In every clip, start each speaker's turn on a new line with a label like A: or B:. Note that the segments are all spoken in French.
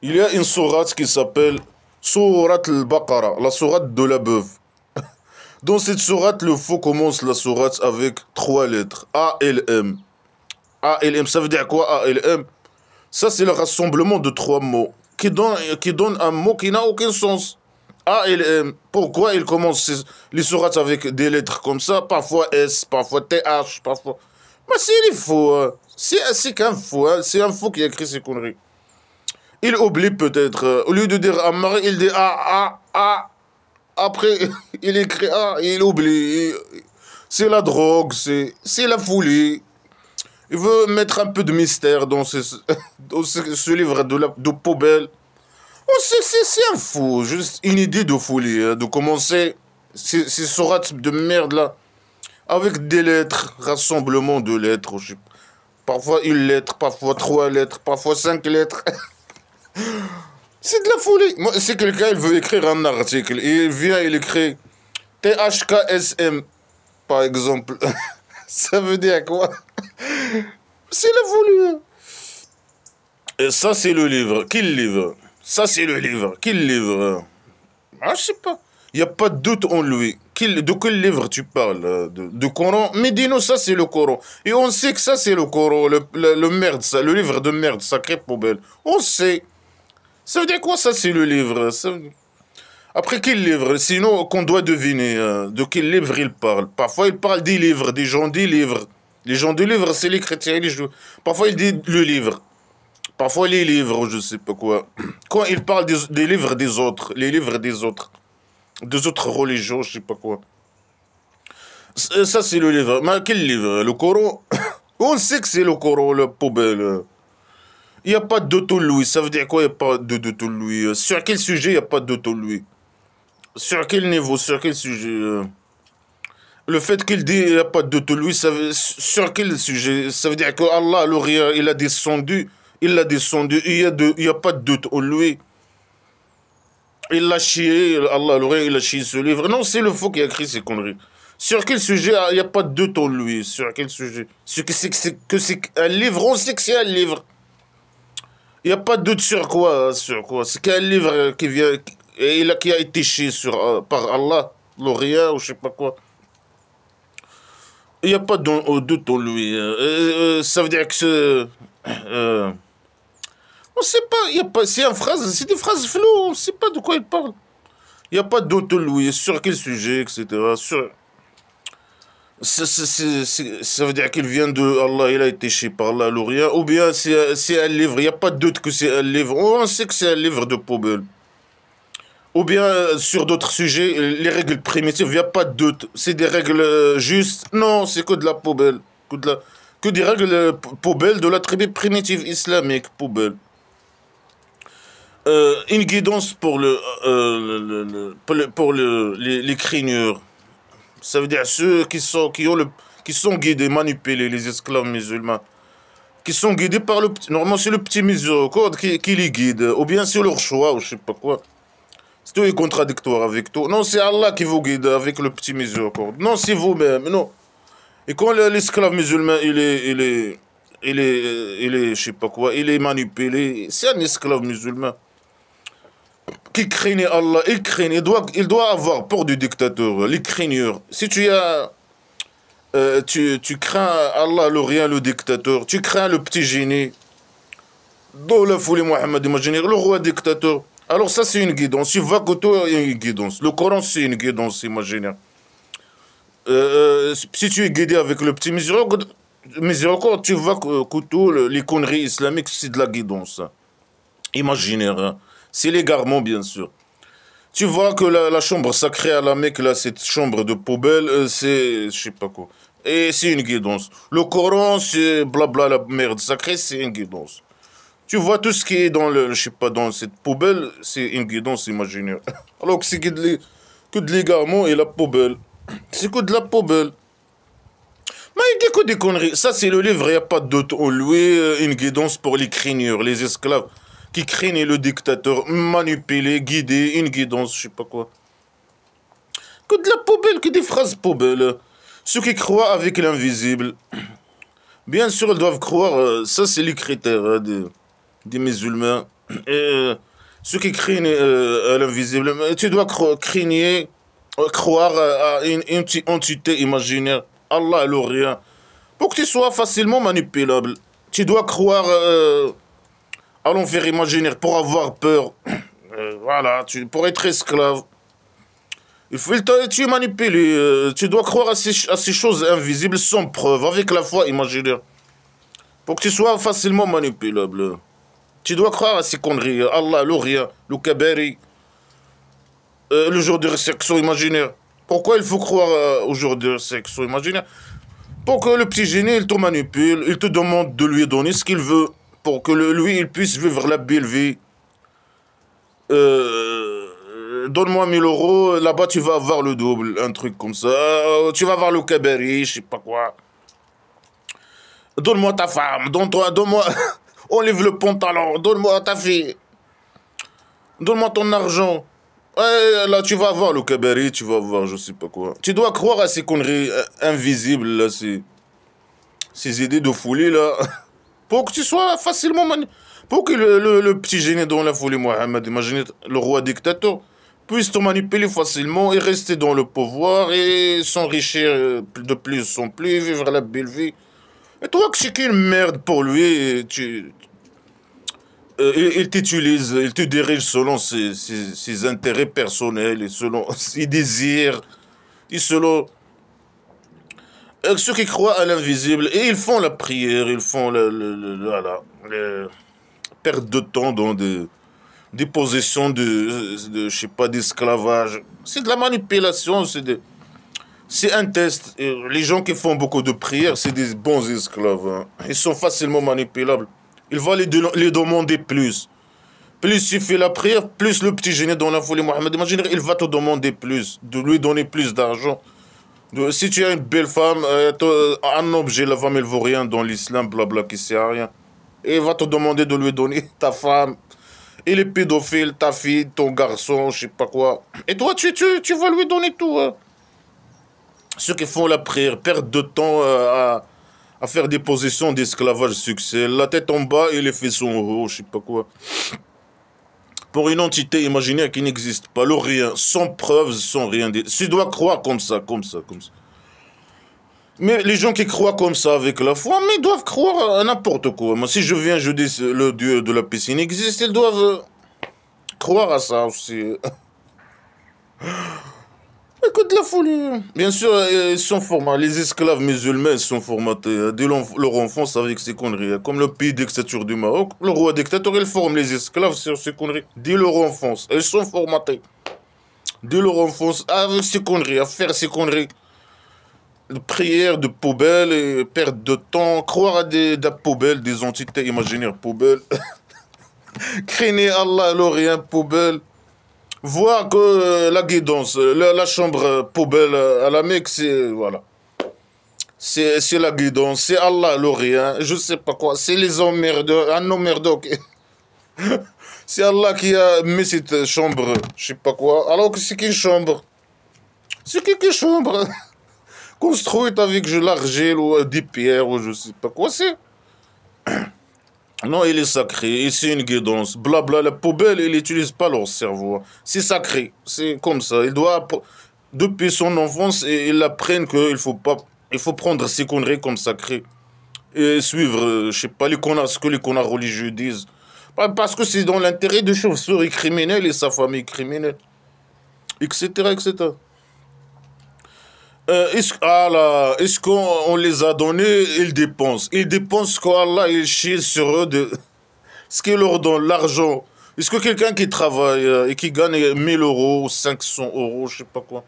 A: Il y a une sourate qui s'appelle Sourate al-Baqarah, la sourate de la beuve. Dans cette sourate, le faux commence la sourate avec trois lettres, A, L, M. A, L, M, ça veut dire quoi, A, L, M? Ça, c'est le rassemblement de trois mots qui donne un mot qui n'a aucun sens. A, L, M. Pourquoi il commence les sourates avec des lettres comme ça, parfois S, parfois TH, parfois... Mais c'est faux, hein. C'est qu'un faux, hein. C'est un faux qui a écrit ces conneries. Il oublie peut-être, au lieu de dire Amar, il dit A, A, A. Après, il écrit A, il oublie. C'est la drogue, c'est la folie. Il veut mettre un peu de mystère dans dans ce livre de poubelle. Oh, c'est un fou, juste une idée de folie, hein, de commencer ces sourates de merde là, avec des lettres, rassemblement de lettres. Parfois une lettre, parfois trois lettres, parfois cinq lettres. C'est de la folie. Moi, si quelqu'un il veut écrire un article, il vient, il écrit THKSM, par exemple. Ça veut dire quoi? C'est la folie, hein. Et ça, c'est le livre. Quel livre? Ça, c'est le livre. Quel livre? Ah, je sais pas. Il n'y a pas de doute en lui. De quel livre tu parles? De Coran? Mais dis-nous, ça, c'est le Coran. Et on sait que ça, c'est le Coran. Le merde, ça, le livre de merde, sacré poubelle. On sait. Ça veut dire quoi, ça, c'est le livre? Après, quel livre? Sinon, qu'on doit deviner de quel livre il parle. Parfois, il parle des livres, des gens des livres. Les gens des livres, c'est les chrétiens. Parfois, il dit le livre. Parfois, les livres, je sais pas quoi. Quand il parle des livres des autres, les livres des autres religions, je sais pas quoi. Ça, c'est le livre. Mais quel livre? Le Coran? On sait que c'est le Coran, le poubelle. Il n'y a pas d'auto-louis. Ça veut dire quoi, il n'y a pas d'auto-louis? Sur quel sujet il n'y a pas d'auto-louis? Sur quel niveau? Sur quel sujet? Le fait qu'il dit qu'il n'y a pas d'auto-louis, sur quel sujet? Ça veut dire que Allah, il a descendu. Il l'a descendu. Il y a pas de doute en lui. Il l'a chié. Allah, il a chié ce livre. Non, c'est le faux qui a écrit ces conneries. Sur quel sujet il n'y a pas de doute en lui? Sur quel sujet? Que c'est un livre, on sait que c'est un livre. Il n'y a pas de doute sur quoi? Sur quoi? C'est qu'un livre qui vient, qui a été chié par Allah, l'Orient ou je sais pas quoi. Il n'y a pas de doute en lui. Ça veut dire que on sait pas, y a pas c'est des phrases floues, on sait pas de quoi il parle. Il n'y a pas de doute en lui, sur quel sujet, etc. Ça veut dire qu'il vient de Allah, il a été chié par Allah, l'Orient, ou bien c'est un livre, il n'y a pas de doute que c'est un livre. On sait que c'est un livre de poubelle. Ou bien sur d'autres sujets, les règles primitives, il n'y a pas de doute. C'est des règles justes. Non, c'est que de la poubelle. Que des règles poubelles de la tribu primitive islamique, poubelle. Une guidance pour les craigneurs. Ça veut dire ceux qui sont guidés, manipulés, les esclaves musulmans. Qui sont guidés par normalement, c'est le petit miséricorde qui les guide. Ou bien c'est leur choix, ou je sais pas quoi. C'est tout est contradictoire avec tout. Non, c'est Allah qui vous guide avec le petit miséricorde. Non, c'est vous-même, non. Et quand l'esclave musulman, je sais pas quoi, il est manipulé, c'est un esclave musulman qui craignait Allah, il doit avoir peur du dictateur, les craigneurs. Si tu crains Allah, le rien, le dictateur, tu crains le petit génie, dans la folie Mohammed, imaginer le roi dictateur. Alors ça c'est une guidance, tu vois que toi il y a une guidance. Le Coran c'est une guidance, imaginer. Si tu es guidé avec le petit miséricorde, tu vois que tous les conneries islamiques c'est de la guidance. Imaginaire, hein. C'est l'égarement bien sûr. Tu vois que la chambre sacrée à la Mecque, là, cette chambre de poubelle, c'est je sais pas quoi. Et c'est une guidance. Le Coran, c'est blabla, la merde sacrée, c'est une guidance. Tu vois tout ce qui est dans je sais pas, dans cette poubelle, c'est une guidance imaginaire. Alors que c'est que de l'égarement et la poubelle. C'est que de la poubelle. Mais il dit que des conneries. Ça, c'est le livre, il n'y a pas d'autre. On lui une guidance pour les craigneurs, les esclaves qui craignent le dictateur, manipulé, guidé, une guidance, je sais pas quoi. Que de la poubelle, que des phrases poubelles. Ceux qui croient avec l'invisible, bien sûr, ils doivent croire, ça c'est les critères hein, des musulmans. Et ceux qui craignent à l'invisible, tu dois craigner, croire à une entité imaginaire, Allah le rien, pour que tu sois facilement manipulable. Tu dois croire à l'enfer imaginaire pour avoir peur. Voilà, pour être esclave. Tu es manipulé. Tu dois croire à ces choses invisibles sans preuve, avec la foi imaginaire. Pour que tu sois facilement manipulable. Tu dois croire à ces conneries. Allah, le rien, le kabari, le jour de résurrection imaginaire. Pourquoi il faut croire au jour de résurrection imaginaire? Pour que le petit génie, il te manipule, il te demande de lui donner ce qu'il veut, pour que lui, il puisse vivre la belle vie. Donne-moi 1000 euros, là-bas tu vas avoir le double, un truc comme ça. Tu vas avoir le kabari, je sais pas quoi. Donne-moi ta femme, donne-moi, enlève le pantalon, donne-moi ta fille. Donne-moi ton argent. Ouais, là, tu vas avoir le kabari, tu vas avoir je sais pas quoi. Tu dois croire à ces conneries invisibles, là, ces idées de folie, là. Pour que tu sois facilement pour que le petit génie dans la folie, Mohamed, imaginez le roi dictateur, puisse te manipuler facilement et rester dans le pouvoir et s'enrichir de plus en plus, vivre la belle vie. Et toi, que c'est qu'une merde pour lui, il t'utilise, il te dirige selon ses intérêts personnels et selon ses désirs et selon ceux qui croient à l'invisible. Et ils font la prière, ils font voilà, perte de temps dans des positions je sais pas, d'esclavage. C'est de la manipulation, c'est un test. Et les gens qui font beaucoup de prières, c'est des bons esclaves. Hein. Ils sont facilement manipulables. Il va les demander plus. Plus tu fais la prière, plus le petit génie dans la folie Mohamed, imagine, il va te demander plus, de lui donner plus d'argent. Si tu as une belle femme, un objet, la femme, elle vaut rien dans l'islam, blabla, qui sert à rien. Et il va te demander de lui donner ta femme, et les pédophiles, ta fille, ton garçon, je sais pas quoi. Et toi, tu vas lui donner tout. Hein. Ceux qui font la prière perdent de temps à faire des positions d'esclavage succès. La tête en bas et les fesses en haut, je sais pas quoi. Pour une entité imaginaire qui n'existe pas, le rien, sans preuve, sans rien. Tu dois croire comme ça, comme ça, comme ça. Mais les gens qui croient comme ça avec la foi, mais ils doivent croire à n'importe quoi. Moi, si je viens, je dis le dieu de la piscine existe, ils doivent croire à ça aussi. Écoute la folie. Bien sûr, ils sont formatés. Les esclaves musulmans ils sont formatés dès leur enfance avec ces conneries. Comme le pays dictature du Maroc, le roi dictateur, il forme les esclaves sur ces conneries. Dès leur enfance, ils sont formatés. Dès leur enfance, avec ces conneries, à faire ces conneries. De prières, de poubelles, et perte de temps, croire à des poubelles, des entités imaginaires poubelles. Craigner Allah, l'Orient, poubelle. Voir que la guidance, la chambre poubelle à la Mecque, c'est voilà. C'est la guidance, c'est Allah, l'Orient, je sais pas quoi, c'est les emmerdeurs, un emmerdeur. C'est Allah qui a mis cette chambre, je sais pas quoi, alors que c'est qu'une chambre. C'est qu'une chambre. Construite avec de l'argile ou des pierres ou je sais pas quoi, c'est. Non, il est sacré, et c'est une guidance. Blabla, la poubelle, ils n'utilisent pas leur cerveau. C'est sacré, c'est comme ça. Il doit, depuis son enfance, ils apprennent qu'il faut pas, il faut prendre ces conneries comme sacré. Et suivre, je sais pas, ce que les connards religieux disent. Parce que c'est dans l'intérêt de chauve-souris criminel et sa famille criminelle. Etc., etc. Est-ce qu'on les a donnés? Ils dépensent. Ils dépensent qu'Allah, il chie sur eux de ce qu'il leur donne, l'argent. Est-ce que quelqu'un qui travaille et qui gagne 1000 euros, 500 euros, je sais pas quoi,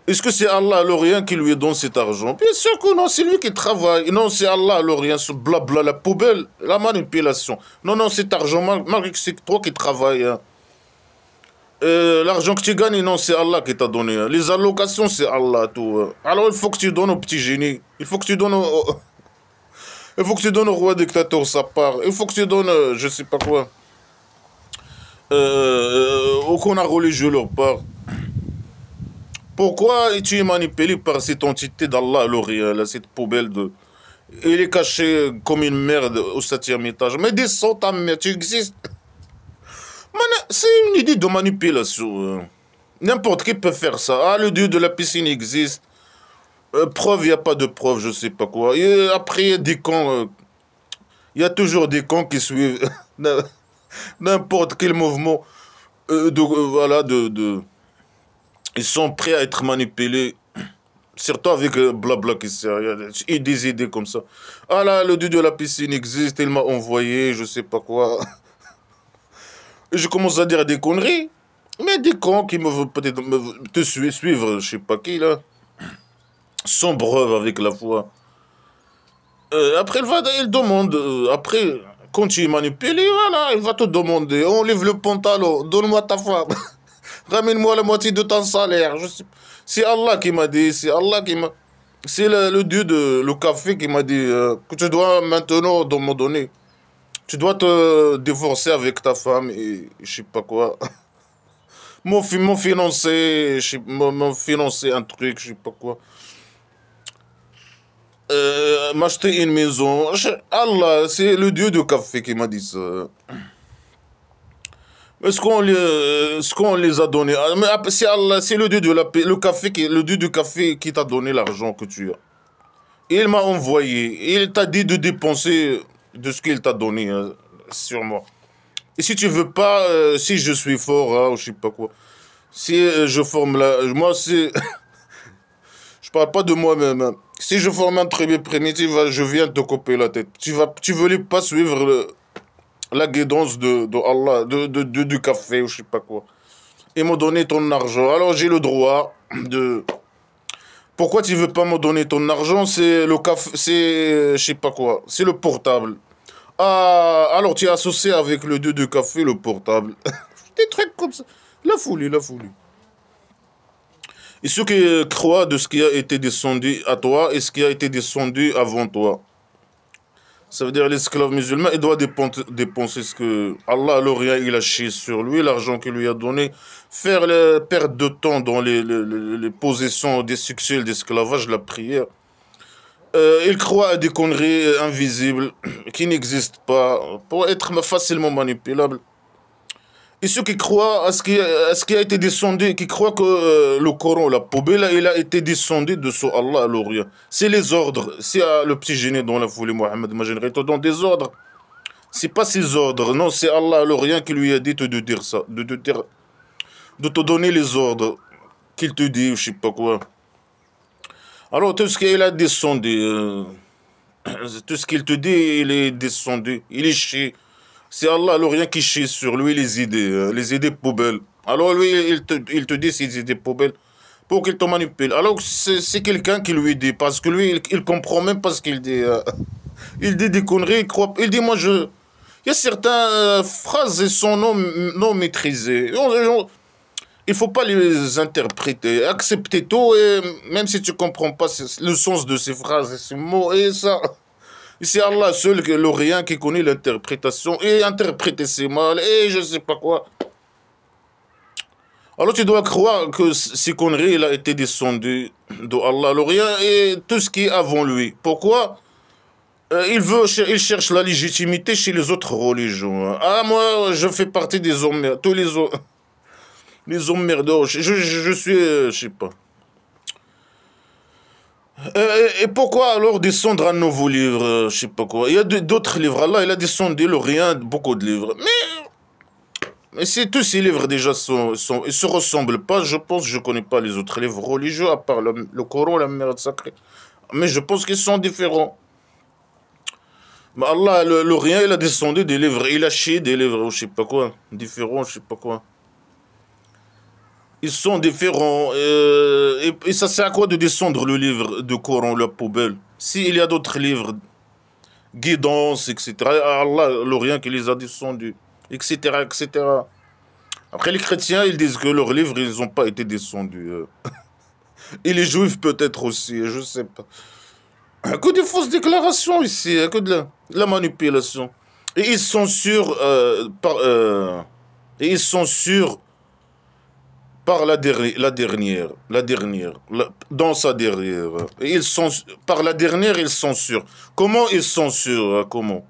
A: est-ce que c'est Allah l'Orient qui lui donne cet argent? Bien sûr que non, c'est lui qui travaille. Non, c'est Allah l'Orient, ce blabla, la poubelle, la manipulation. Non, non, cet argent, malgré que c'est toi qui travailles. Hein. L'argent que tu gagnes, non, c'est Allah qui t'a donné. Hein. Les allocations, c'est Allah, tout. Alors, il faut que tu donnes au petit génie. Il faut que tu donnes il faut que tu donnes au roi dictateur sa part. Il faut que tu donnes, je sais pas quoi, au connard religieux leur part. Pourquoi tu es manipulé par cette entité d'Allah, l'Orient, cette poubelle de... Il est caché comme une merde au 7e étage. Mais descends ta mère, tu existes. C'est une idée de manipulation. N'importe qui peut faire ça. Ah, le dieu de la piscine existe. Preuve, il n'y a pas de preuve, je sais pas quoi. Et après, il y a des camps. Il y a toujours des camps qui suivent n'importe quel mouvement. Voilà, ils sont prêts à être manipulés. Surtout avec blabla qui sert. Il y a des idées comme ça. Ah là, le dieu de la piscine existe, il m'a envoyé, je sais pas quoi. Et je commence à dire des conneries. Mais des cons qui me veulent peut-être te suivre, je sais pas qui là. Sans preuve avec la foi. Après, il demande. Après, quand tu es manipulé, voilà, il va te demander. Enlève le pantalon, donne-moi ta femme. Ramène-moi la moitié de ton salaire. C'est Allah qui m'a dit, c'est Allah qui m'a... C'est le dieu de le café qui m'a dit que tu dois maintenant me donner. Tu dois te divorcer avec ta femme et je sais pas quoi. M'ont financé, m'ont financé un truc, je sais pas quoi. M'acheter une maison. Allah, c'est le dieu du café qui m'a dit ça. Est-ce qu'on les a donnés? Mais c'est Allah, c'est le dieu de le café le dieu du café qui t'a donné l'argent que tu as. Il m'a envoyé. Il t'a dit de dépenser de ce qu'il t'a donné sur moi. Et si tu veux pas, si je suis fort, hein, ou je sais pas quoi. Si je forme la... Moi, c'est... Je parle pas de moi-même. Hein. Si je forme un très bien primitif, je viens te couper la tête. Tu voulais pas suivre la guidance de Allah, du café ou je sais pas quoi. Et me donner ton argent. Alors j'ai le droit de... Pourquoi tu veux pas me donner ton argent? C'est le café, c'est... je sais pas quoi. C'est le portable. Ah, alors tu es associé avec le dieu du café, le portable. Des trucs comme ça. La folie, la folie. Et ceux qui croient de ce qui a été descendu à toi et ce qui a été descendu avant toi. Ça veut dire l'esclave musulman, il doit dépenser ce que Allah, l'Orient, il a chié sur lui, l'argent qu'il lui a donné, faire la perte de temps dans les possessions des sexuels d'esclavage, la prière. Il croit à des conneries invisibles qui n'existent pas pour être facilement manipulables. Et ceux qui croient à ce qui a été descendu, qui croient que le Coran, la poubelle, il a été descendu de ce Allah à l'Orient. C'est les ordres. C'est le petit génie dans la folie, Mohammed Majid, il te donne des ordres. C'est pas ses ordres, non, c'est Allah à l'Orient qui lui a dit de dire ça, de te donner les ordres qu'il te dit, je sais pas quoi. Alors tout ce qu'il a descendu, tout ce qu'il te dit, il est descendu, il est chié. C'est Allah l'Orient qui chie sur lui les idées poubelles. Alors lui, il te dit ces idées poubelles pour qu'il te manipule. Alors c'est quelqu'un qui lui dit, parce que lui, il comprend même pas ce qu'il dit. Il dit des conneries, il dit, moi je... Il y a certaines phrases qui sont non maîtrisées. Il ne faut pas les interpréter, accepter tout, et même si tu ne comprends pas le sens de ces phrases, ces mots, et ça... C'est Allah seul, l'Orient, qui connaît l'interprétation, et interpréter c'est mal, et je sais pas quoi. Alors tu dois croire que ces conneries, il a été descendu de Allah, l'Orient, et tout ce qui est avant lui. Pourquoi? Il cherche la légitimité chez les autres religions. Ah, moi, je fais partie des hommes, tous les hommes merdos, je suis, je sais pas. Et pourquoi alors descendre un nouveau livre, je sais pas quoi. Il y a d'autres livres, Allah, il a descendu le rien, beaucoup de livres. Mais si tous ces livres déjà ils se ressemblent pas, je pense, je connais pas les autres livres religieux, à part le Coran, la merde sacrée. Mais je pense qu'ils sont différents. Mais Allah, le rien, il a descendu des livres, il a chié des livres, je sais pas quoi, différents, je sais pas quoi. Ils sont différents. Et ça sert à quoi de descendre le livre de Coran, la poubelle? S'il y a d'autres livres, guidance, etc. Allah, l'Orient qui les a descendus, etc., etc. Après, les chrétiens, ils disent que leurs livres, ils n'ont pas été descendus. Et les juifs, peut-être aussi, je sais pas. Que des fausses déclarations ici, que de la manipulation. Et ils sont sûrs, et ils sont sûrs par dans sa derrière. Et par la dernière, ils sont sûrs. Comment ils sont sûrs? Comment?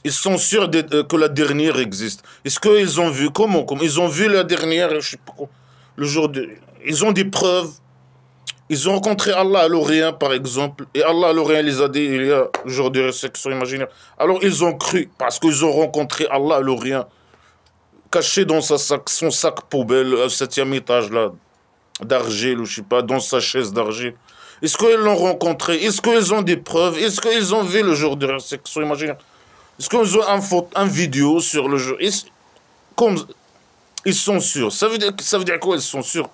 A: Ils sont sûrs que la dernière existe. Est-ce qu'ils ont vu? Comment? Ils ont vu la dernière, je sais pas quoi, le jour de... Ils ont des preuves. Ils ont rencontré Allah à l'Orient, par exemple. Et Allah à l'Orient les a dit, il y a le jour de résurrection imaginaire. Alors ils ont cru, parce qu'ils ont rencontré Allah à l'Orient, caché dans son sac poubelle, au 7e étage, là, d'argile, ou je sais pas, dans sa chaise d'argile. Est-ce qu'ils l'ont rencontré? Est-ce qu'ils ont des preuves? Est-ce qu'ils ont vu le jour de résurrection imaginaire? Est-ce qu'ils ont un vidéo sur le jour? Comme ils sont sûrs. Ça veut dire quoi, ils sont sûrs?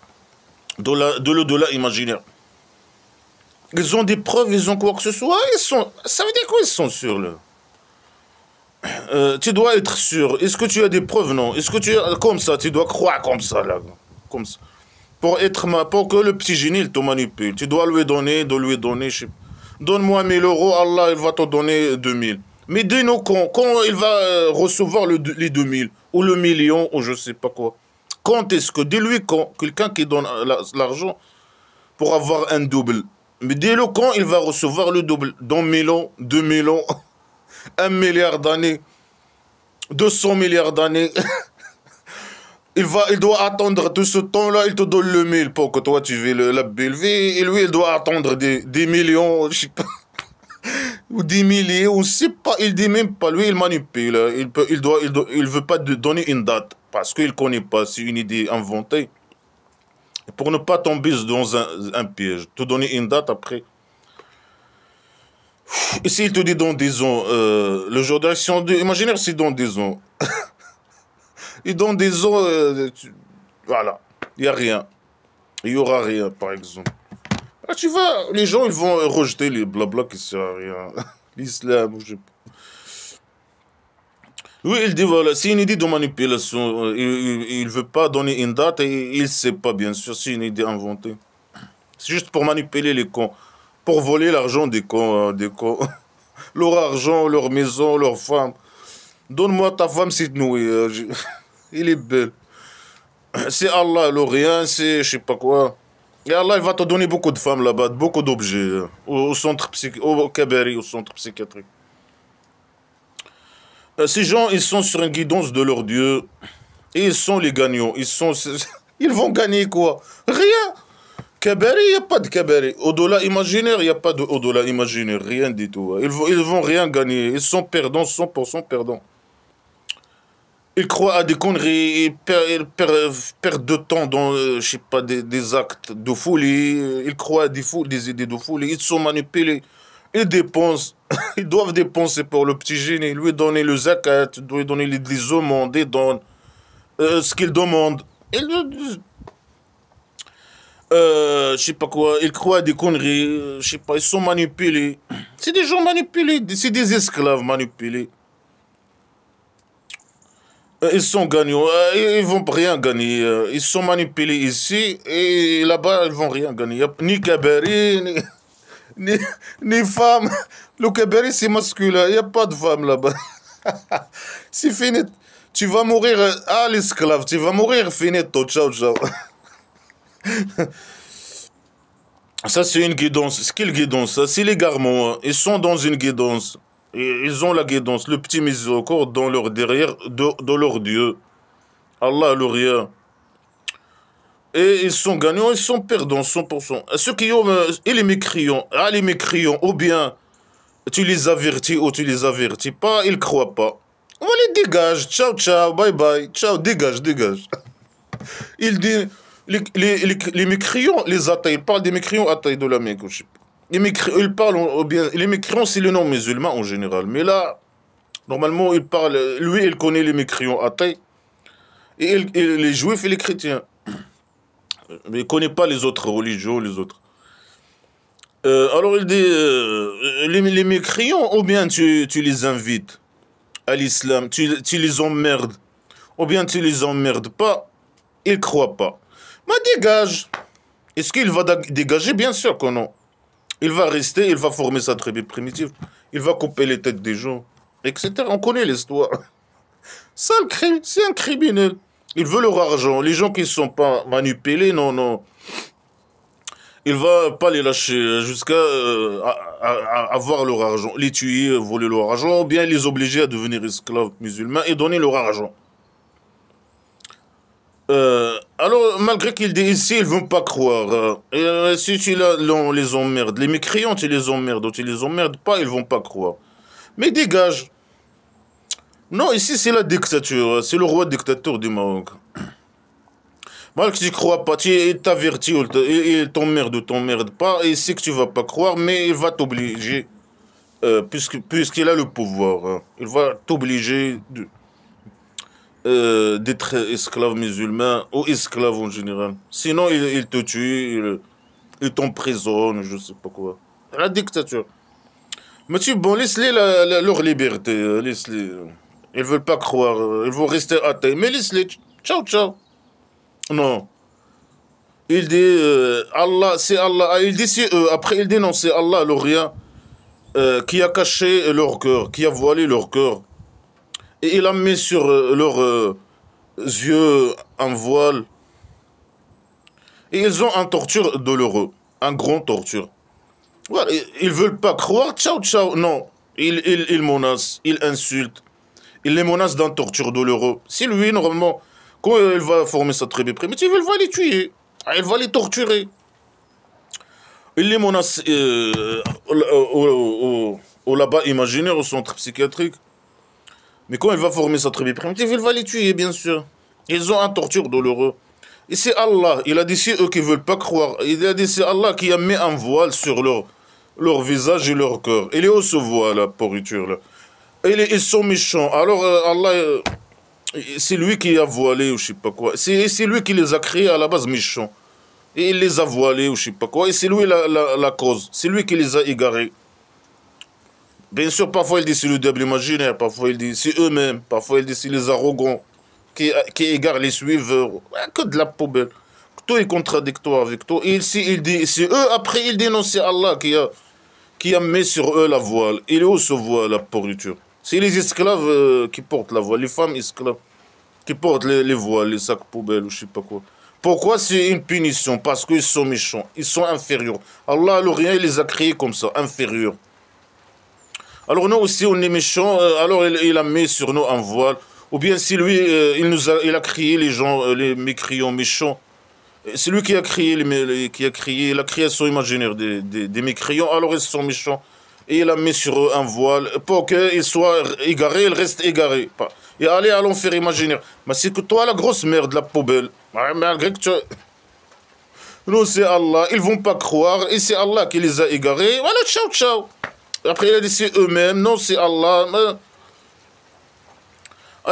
A: De l'au-delà imaginaire. Ils ont des preuves, ils ont quoi que ce soit. Ça veut dire quoi, ils sont sûrs, là? Tu dois être sûr. Est-ce que tu as des preuves? Non. Est-ce que tu es comme ça? Tu dois croire comme ça, là. Comme ça. Pour que le petit génie il te manipule. Tu dois lui donner, donne-moi 1000 euros, Allah il va te donner 2000. Mais dis-nous quand il va recevoir les 2000, ou le million, ou je sais pas quoi. Quand est-ce que, dis-lui quand, quelqu'un qui donne l'argent pour avoir un double. Mais dis-le quand il va recevoir le double. Dans 1000 ans, 2000 ans, 1 milliard d'années, 200 milliards d'années. Il doit attendre tout ce temps-là, il te donne le 1000 pour que toi tu vis la belle vie, et lui il doit attendre des millions, je sais pas, ou des milliers, ou c'est pas, il dit même pas, lui il manipule, il veut pas donner une date, parce qu'il connaît pas, c'est une idée inventée, pour ne pas tomber dans un piège, te donner une date après. Et s'il te dit dans 10 ans, le jour de l'action, imaginaire c'est dans 10 ans. Et dans des ans, voilà, il n'y a rien. Il n'y aura rien, par exemple. Là, tu vois, les gens, ils vont rejeter les blabla qui ne servent à rien. L'islam, je sais pas. Oui, il dit, voilà, c'est une idée de manipulation. Il ne veut pas donner une date et il ne sait pas, bien sûr, c'est une idée inventée. C'est juste pour manipuler les cons. Pour voler l'argent des cons, Leur argent, leur maison, leur femme. Donne-moi ta femme, c'est nous. Il est belle. C'est Allah, l'Orient, c'est je sais pas quoi. Et Allah, il va te donner beaucoup de femmes là-bas, beaucoup d'objets. Au centre au Kabari, au centre psychiatrique. Ces gens, ils sont sur une guidance de leur Dieu. Et ils sont les gagnants. Ils vont gagner quoi? Rien. Kabari, il n'y a pas de Kabari. Au-delà imaginaire, il n'y a pas de au-delà imaginaire. Rien du tout. Ils vont rien gagner. Ils sont perdants, 100% perdants. Ils croient à des conneries, ils perdent de temps dans, je sais pas, des actes de folie, ils croient à des idées de folie, ils sont manipulés, ils dépensent, ils doivent dépenser pour le petit génie, lui donner le zakat, lui donner les aumônes, ils donnent ce qu'ils demandent. Je sais pas quoi, ils croient à des conneries, je sais pas, ils sont manipulés. C'est des gens manipulés, c'est des esclaves manipulés. Ils sont gagnants, ils vont rien gagner. Ils sont manipulés ici et là-bas, ils vont rien gagner. Y a ni Kabari, ni, ni femme. Le Kabari, c'est masculin. Il n'y a pas de femme là-bas. C'est fini. Tu vas mourir à l'esclave. Tu vas mourir finito. Ciao, ciao. Ça, c'est une guidance. C'est quelle guidance? C'est l'égarement. Ils sont dans une guidance. Et ils ont la guidance, le petit miséricorde dans leur derrière, de leur Dieu. Allah, le rien. Et ils sont gagnants, ils sont perdants, 100%. Ceux qui ont, et les mécréants, les mécréants, ou bien tu les avertis ou tu les avertis pas, ils croient pas. On les dégage, ciao, ciao, bye bye, ciao, dégage, dégage. Il dit, les mécréants, les athées, il parle des mécréants athées de la Mecque, je sais pas. Ils parlent, ou bien, les mécréants, c'est le nom musulman en général. Mais là, normalement, il parle, lui, il connaît les mécréants athées, et les juifs et les chrétiens. Mais il ne connaît pas les autres religions, les autres. Alors il dit, les mécréants, ou bien tu les invites à l'islam, tu les emmerdes, ou bien tu les emmerdes pas, ils ne croient pas. Mais dégage. Est-ce qu'il va dégager? Bien sûr que non. Il va rester, il va former sa tribu primitive, il va couper les têtes des gens, etc. On connaît l'histoire. Ça, le crime, c'est un criminel. Il veut leur argent. Les gens qui ne sont pas manipulés, non, non. il va pas les lâcher jusqu'à avoir leur argent, les tuer, voler leur argent, ou bien les obliger à devenir esclaves musulmans et donner leur argent. Alors, malgré qu'ils disent ici, ils ne vont pas croire. Si tu les emmerdes, les mécréants, tu les emmerdes, ou tu les emmerdes pas, ils vont pas croire. Mais dégage. Non, ici, c'est la dictature. C'est le roi dictateur du Maroc. Malgré que tu ne crois pas, il t'avertit, il t'emmerde ou t'emmerde pas, et il sait que tu vas pas croire, mais il va t'obliger, puisqu'il a le pouvoir. Hein. Il va t'obliger d'être esclave musulman ou esclave en général. Sinon, il te tue, il t'emprisonne, je sais pas quoi. La dictature. Mais bon, laisse-les leur liberté, laisse-les. Ils veulent pas croire, ils vont rester athées, mais laisse-les. Ciao, ciao. Non. Il dit Allah, c'est Allah. Ah, il dit c'est eux. Après, il dit non, c'est Allah, le rien, qui a caché leur cœur, qui a voilé leur cœur. Et il a mis sur leurs yeux un voile. Et ils ont un torture douloureux, un grand torture. Voilà, ils veulent pas croire, ciao, ciao. Non, ils menacent, ils insultent. Il les menace d'un torture douloureux. Si lui, normalement, quand il va former sa tribu primitive, il va les tuer. Il va les torturer. Il les menace au là-bas imaginaire, au centre psychiatrique. Mais quand il va former sa tribu primitive, il va les tuer, bien sûr. Ils ont un torture douloureux. Et c'est Allah, il a dit c'est eux qui ne veulent pas croire. Il a dit c'est Allah qui a mis un voile sur leur visage et leur cœur. Il est où ce voile, la pourriture, là? Ils sont méchants. Alors Allah, c'est lui qui a voilé ou je sais pas quoi. C'est lui qui les a créés à la base méchants. Et il les a voilés ou je sais pas quoi. Et c'est lui la cause. C'est lui qui les a égarés. Bien sûr, parfois il dit c'est le diable imaginaire, parfois il dit c'est eux-mêmes, parfois il dit c'est les arrogants qui égarent les suiveurs. Que de la poubelle. Tout est contradictoire avec tout. Et ici il dit c'est eux, après il dit non, c'est Allah qui a mis sur eux la voile. Il est où ce voile, la pourriture? C'est les esclaves qui portent la voile, les femmes esclaves qui portent les voiles, les sacs poubelles ou je sais pas quoi. Pourquoi c'est une punition? Parce qu'ils sont méchants, ils sont inférieurs. Allah, le rien, il les a créés comme ça, inférieurs. Alors nous aussi, on est méchants, alors il a mis sur nous un voile. Ou bien si lui, il a créé les gens, les mécréants méchants. C'est lui qui a créé, qui a créé la création imaginaire des mécréants, alors ils sont méchants. Et il a mis sur eux un voile pour qu'ils soient égarés, ils restent égarés. Et aller à l'enfer imaginaire. Mais c'est que toi, la grosse merde, la poubelle. Malgré que tu... Non, c'est Allah, ils vont pas croire, et c'est Allah qui les a égarés. Voilà, ciao, ciao. Après, il a dit c'est eux-mêmes, non, c'est Allah.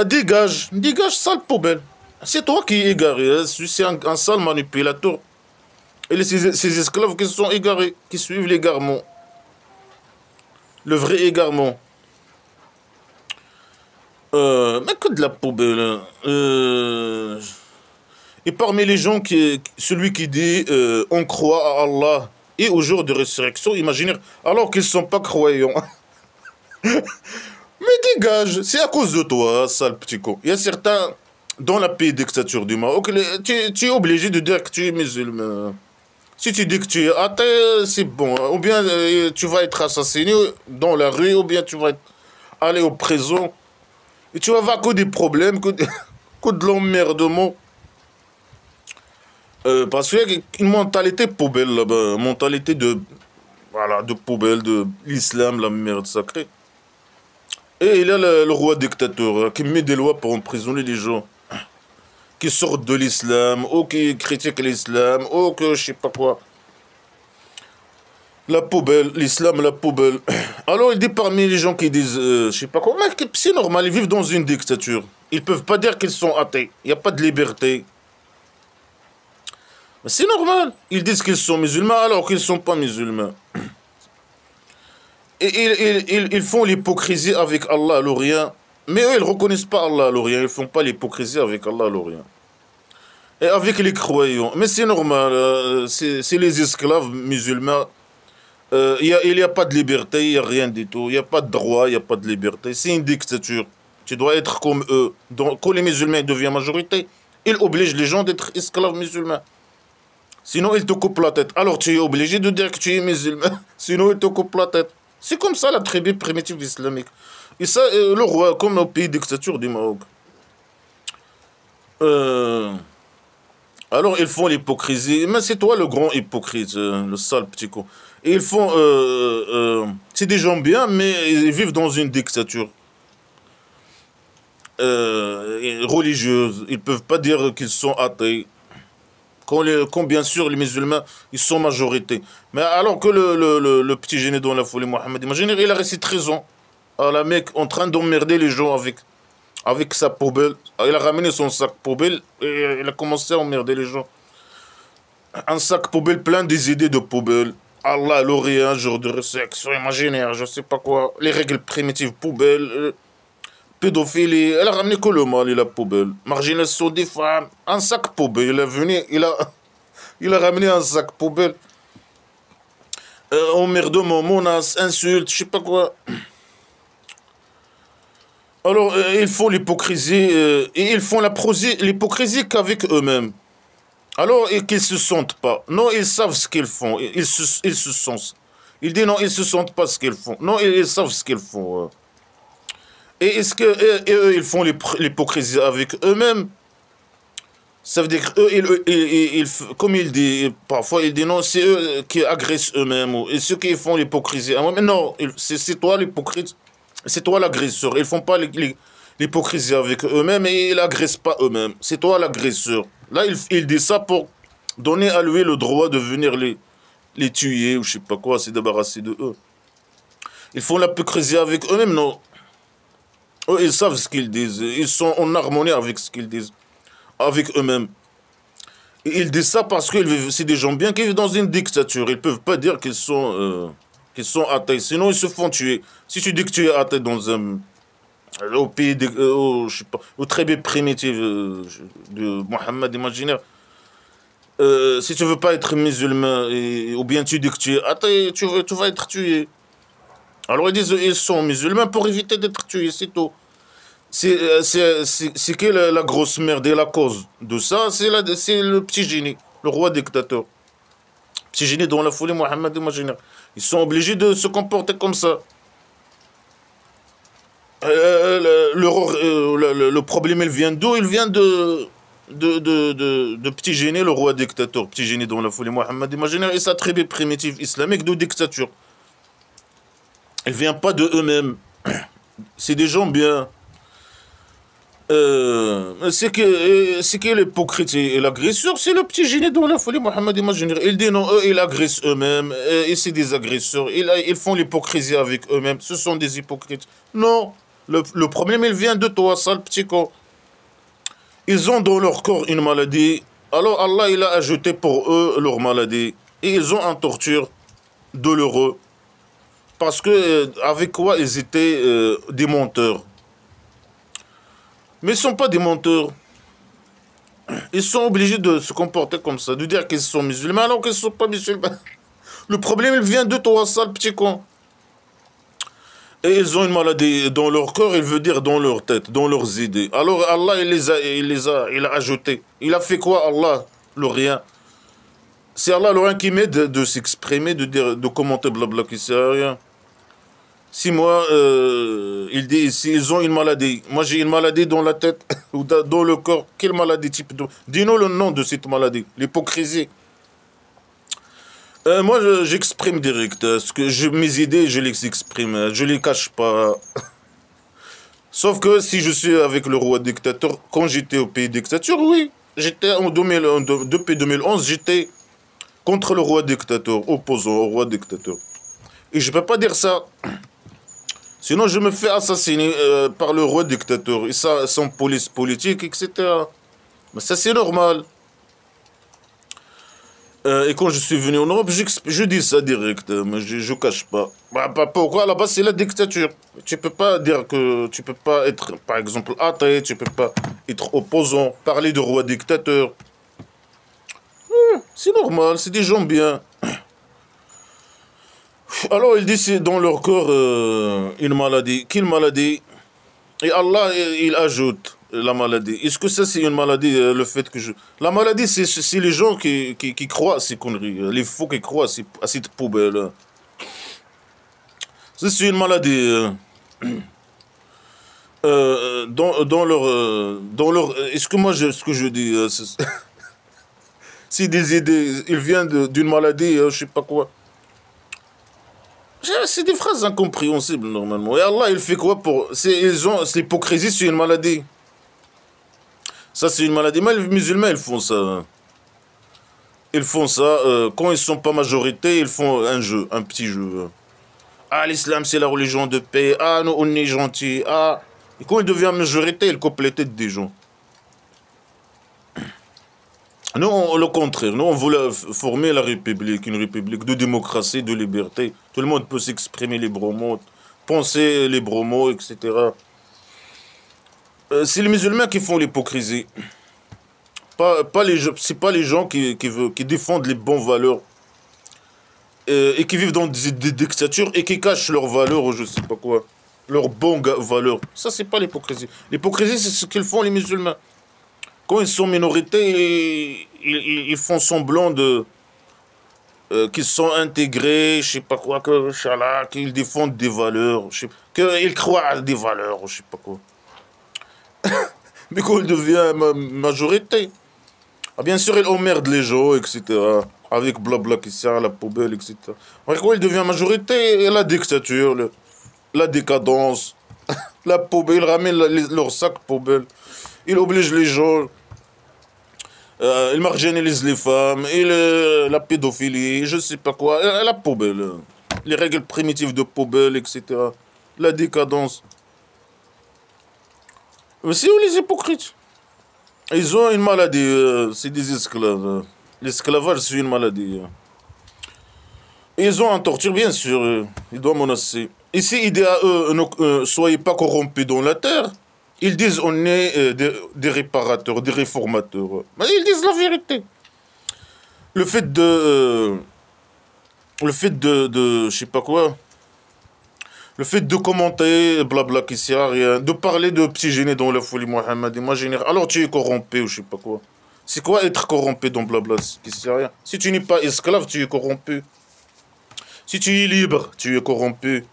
A: Dégage, dégage, sale poubelle. C'est toi qui es égaré, hein. C'est un sale manipulateur. Et ces esclaves qui sont égarés, qui suivent l'égarement. Le vrai égarement. Mais que de la poubelle. Hein. Et parmi les gens, celui qui dit on croit à Allah et au jour de résurrection, imaginez, alors qu'ils ne sont pas croyants. Mais dégage, c'est à cause de toi, sale petit con. Il y a certains, dans la pays dictature du Maroc, tu es obligé de dire que tu es musulman. Si tu dis que tu es athée, c'est bon. Ou bien tu vas être assassiné dans la rue, ou bien tu vas aller au prison. Et tu vas avoir que des problèmes, que de l'emmerdement. Parce qu'il y a une mentalité poubelle là-bas. Une mentalité voilà, de poubelle, de l'islam, la merde sacrée. Et il y a le roi dictateur qui met des lois pour emprisonner les gens qui sortent de l'islam, ou qui critiquent l'islam, ou que je sais pas quoi. La poubelle, l'islam, la poubelle. Alors il dit parmi les gens qui disent, je sais pas quoi, mais c'est normal, ils vivent dans une dictature. Ils peuvent pas dire qu'ils sont athées. Il n'y a pas de liberté. C'est normal. Ils disent qu'ils sont musulmans alors qu'ils ne sont pas musulmans. Et ils font l'hypocrisie avec Allah, le rien. Mais eux, ils ne reconnaissent pas Allah, le rien. Ils ne font pas l'hypocrisie avec Allah, le rien. Et avec les croyants. Mais c'est normal. C'est les esclaves musulmans. Il n'y a pas de liberté, il n'y a rien du tout. Il n'y a pas de droit, il n'y a pas de liberté. C'est une dictature. Tu dois être comme eux. Donc, quand les musulmans deviennent majorité, ils obligent les gens d'être esclaves musulmans. Sinon, il te coupe la tête. Alors, tu es obligé de dire que tu es musulman. Sinon, il te coupe la tête. C'est comme ça la tribu primitive islamique. Et ça, le roi, comme au pays dictature du Maroc. Alors, ils font l'hypocrisie. Mais c'est toi le grand hypocrite, le sale petit con. Et ils font... c'est des gens bien, mais ils vivent dans une dictature religieuse. Ils ne peuvent pas dire qu'ils sont athées. Quand bien sûr les musulmans, ils sont majorité. Mais alors que le petit génie dans la folie Mohammed, imaginez, il a resté 13 ans à la Mecque en train d'emmerder les gens avec sa poubelle. Il a ramené son sac poubelle et il a commencé à emmerder les gens. Un sac poubelle plein des idées de poubelle. Allah, il aurait un jour de résurrection imaginaire, je sais pas quoi. Les règles primitives poubelle, pédophilie. Elle a ramené que le mal et la poubelle. Marginalisation des femmes. Un sac poubelle. Il est venu, il a ramené un sac poubelle. Emmerdement, menace, insulte, je sais pas quoi. Alors, ils font l'hypocrisie, et ils font l'hypocrisie qu'avec eux-mêmes. Alors, et qu'ils se sentent pas. Non, ils savent ce qu'ils font. Ils se sentent. Ils disent non, ils se sentent pas ce qu'ils font. Non, ils savent ce qu'ils font. Et est-ce que eux, ils font l'hypocrisie avec eux-mêmes? Ça veut dire qu'eux, comme il dit, parfois il dit non, c'est eux qui agressent eux-mêmes. Et ceux qui font l'hypocrisie. Mais non, c'est toi l'hypocrite. C'est toi l'agresseur. Ils font pas l'hypocrisie avec eux-mêmes et ils n'agressent pas eux-mêmes. C'est toi l'agresseur. Là, il dit ça pour donner à lui le droit de venir les tuer ou je sais pas quoi, se débarrasser de eux. Ils font l'hypocrisie avec eux-mêmes, non. Eux, ils savent ce qu'ils disent. Ils sont en harmonie avec ce qu'ils disent. Avec eux-mêmes. Et ils disent ça parce que c'est des gens bien qui vivent dans une dictature. Ils ne peuvent pas dire qu'ils sont athées. Sinon, ils se font tuer. Si tu dis que tu es athée dans au pays, je sais pas, au très bien primitif de Mohammed imaginaire, si tu veux pas être musulman, ou bien tu dis que tu es athée, tu vas être tué. Alors ils disent ils sont musulmans pour éviter d'être tués, c'est tout. C'est que la grosse merde et la cause de ça, c'est le petit génie, le roi dictateur. Petit génie dans la folie Mohammed imaginaire. Ils sont obligés de se comporter comme ça. Le problème, il vient d'où? Il vient de Petit Génie, le roi dictateur. Petit Génie dans la folie Mohammed imaginaire et sa tribu primitive islamique de dictature. Elle ne vient pas de eux-mêmes. C'est des gens bien. C'est que l'hypocrite et l'agresseur, c'est le petit génie dans la folie Mohammed imaginaire. Il dit non, eux, ils agressent eux-mêmes, et c'est des agresseurs. Ils font l'hypocrisie avec eux-mêmes. Ce sont des hypocrites. Non. Le problème, il vient de toi, sale petit con. Ils ont dans leur corps une maladie. Alors Allah, il a ajouté pour eux leur maladie. Et ils ont en torture douloureux. Parce que, avec quoi ils étaient des menteurs. Mais ils ne sont pas des menteurs. Ils sont obligés de se comporter comme ça, de dire qu'ils sont musulmans alors qu'ils ne sont pas musulmans. Le problème, il vient de toi, sale petit con. Et ils ont une maladie dans leur corps, il veut dire dans leur tête, dans leurs idées. Alors Allah, il a ajouté. Il a fait quoi, Allah? Le rien. C'est Allah le rien qui m'aide de s'exprimer, de commenter blabla qui sert à rien. Si moi, il dit ici, ils ont une maladie. Moi, j'ai une maladie dans la tête ou dans le corps. Quelle maladie type de... Dis-nous le nom de cette maladie. L'hypocrisie. Moi, j'exprime direct. Mes idées, je les exprime. Je les cache pas. Sauf que si je suis avec le roi dictateur, quand j'étais au pays dictature, oui. J'étais depuis 2011, j'étais contre le roi dictateur, opposant au roi dictateur. Et je ne peux pas dire ça. Sinon, je me fais assassiner par le roi dictateur et son police politique, etc. Mais ça, c'est normal. Et quand je suis venu en Europe, je dis ça direct, mais je ne cache pas. Pourquoi? Là-bas, c'est la dictature. Tu ne peux pas dire que tu ne peux pas être, par exemple, athée, tu ne peux pas être opposant, parler de roi dictateur. C'est normal, c'est des gens bien. Alors, il dit c'est dans leur corps une maladie. Quelle maladie? Et Allah, il ajoute la maladie. Est-ce que ça, c'est une maladie, le fait que je... La maladie, c'est les gens qui croient à ces conneries. Les faux qui croient à cette poubelle. Ça, c'est une maladie. Dans leur... Est-ce que moi, ce que je dis, c'est des idées, ils viennent d'une maladie, je sais pas quoi. C'est des phrases incompréhensibles, normalement. Et Allah, il fait quoi pour... L'hypocrisie, c'est une maladie. Ça, c'est une maladie. Mais les musulmans, ils font ça. Ils font ça. Quand ils sont pas majorité, ils font un jeu, un petit jeu. Ah, l'islam, c'est la religion de paix. Ah, nous, on est gentils. Ah. Et quand ils deviennent majorité, ils coupent les têtes des gens. Nous, le contraire. Nous, on voulait former la République, une République de démocratie, de liberté. Tout le monde peut s'exprimer librement, penser librement, etc. C'est les musulmans qui font l'hypocrisie. C'est pas les gens qui défendent les bonnes valeurs et qui vivent dans des dictatures et qui cachent leurs valeurs ou je sais pas quoi. Leurs bonnes valeurs. Ça, c'est pas l'hypocrisie. L'hypocrisie, c'est ce qu'ils font les musulmans. Quand ils sont minorités, ils font semblant de qu'ils sont intégrés, je sais pas quoi, qu'ils défendent des valeurs, qu'ils croient à des valeurs, je sais pas quoi. Mais quand il devient majorité, ah, bien sûr, il emmerde les gens, etc. Avec blabla qui sert à la poubelle, etc. Mais quand il devient majorité, la dictature, la décadence, la poubelle, il ramène leur sac poubelle. Il oblige les gens, il marginalise les femmes, la pédophilie, je sais pas quoi, la poubelle. Les règles primitives de poubelle, etc. La décadence. Mais c'est où les hypocrites? Ils ont une maladie, c'est des esclaves. L'esclavage, c'est une maladie. Ils ont un torture, bien sûr, ils doivent menacer. Ici, il dit à eux, ne soyez pas corrompus dans la terre. Ils disent, on est des réparateurs, des réformateurs. Mais ils disent la vérité. Le fait de je sais pas quoi, le fait de commenter, blabla, qui sert à rien, de parler de petits génies dans la folie Mohammed, imaginer, alors tu es corrompu ou je sais pas quoi. C'est quoi être corrompu dans blabla, qui sert à rien? Si tu n'es pas esclave, tu es corrompu. Si tu es libre, tu es corrompu.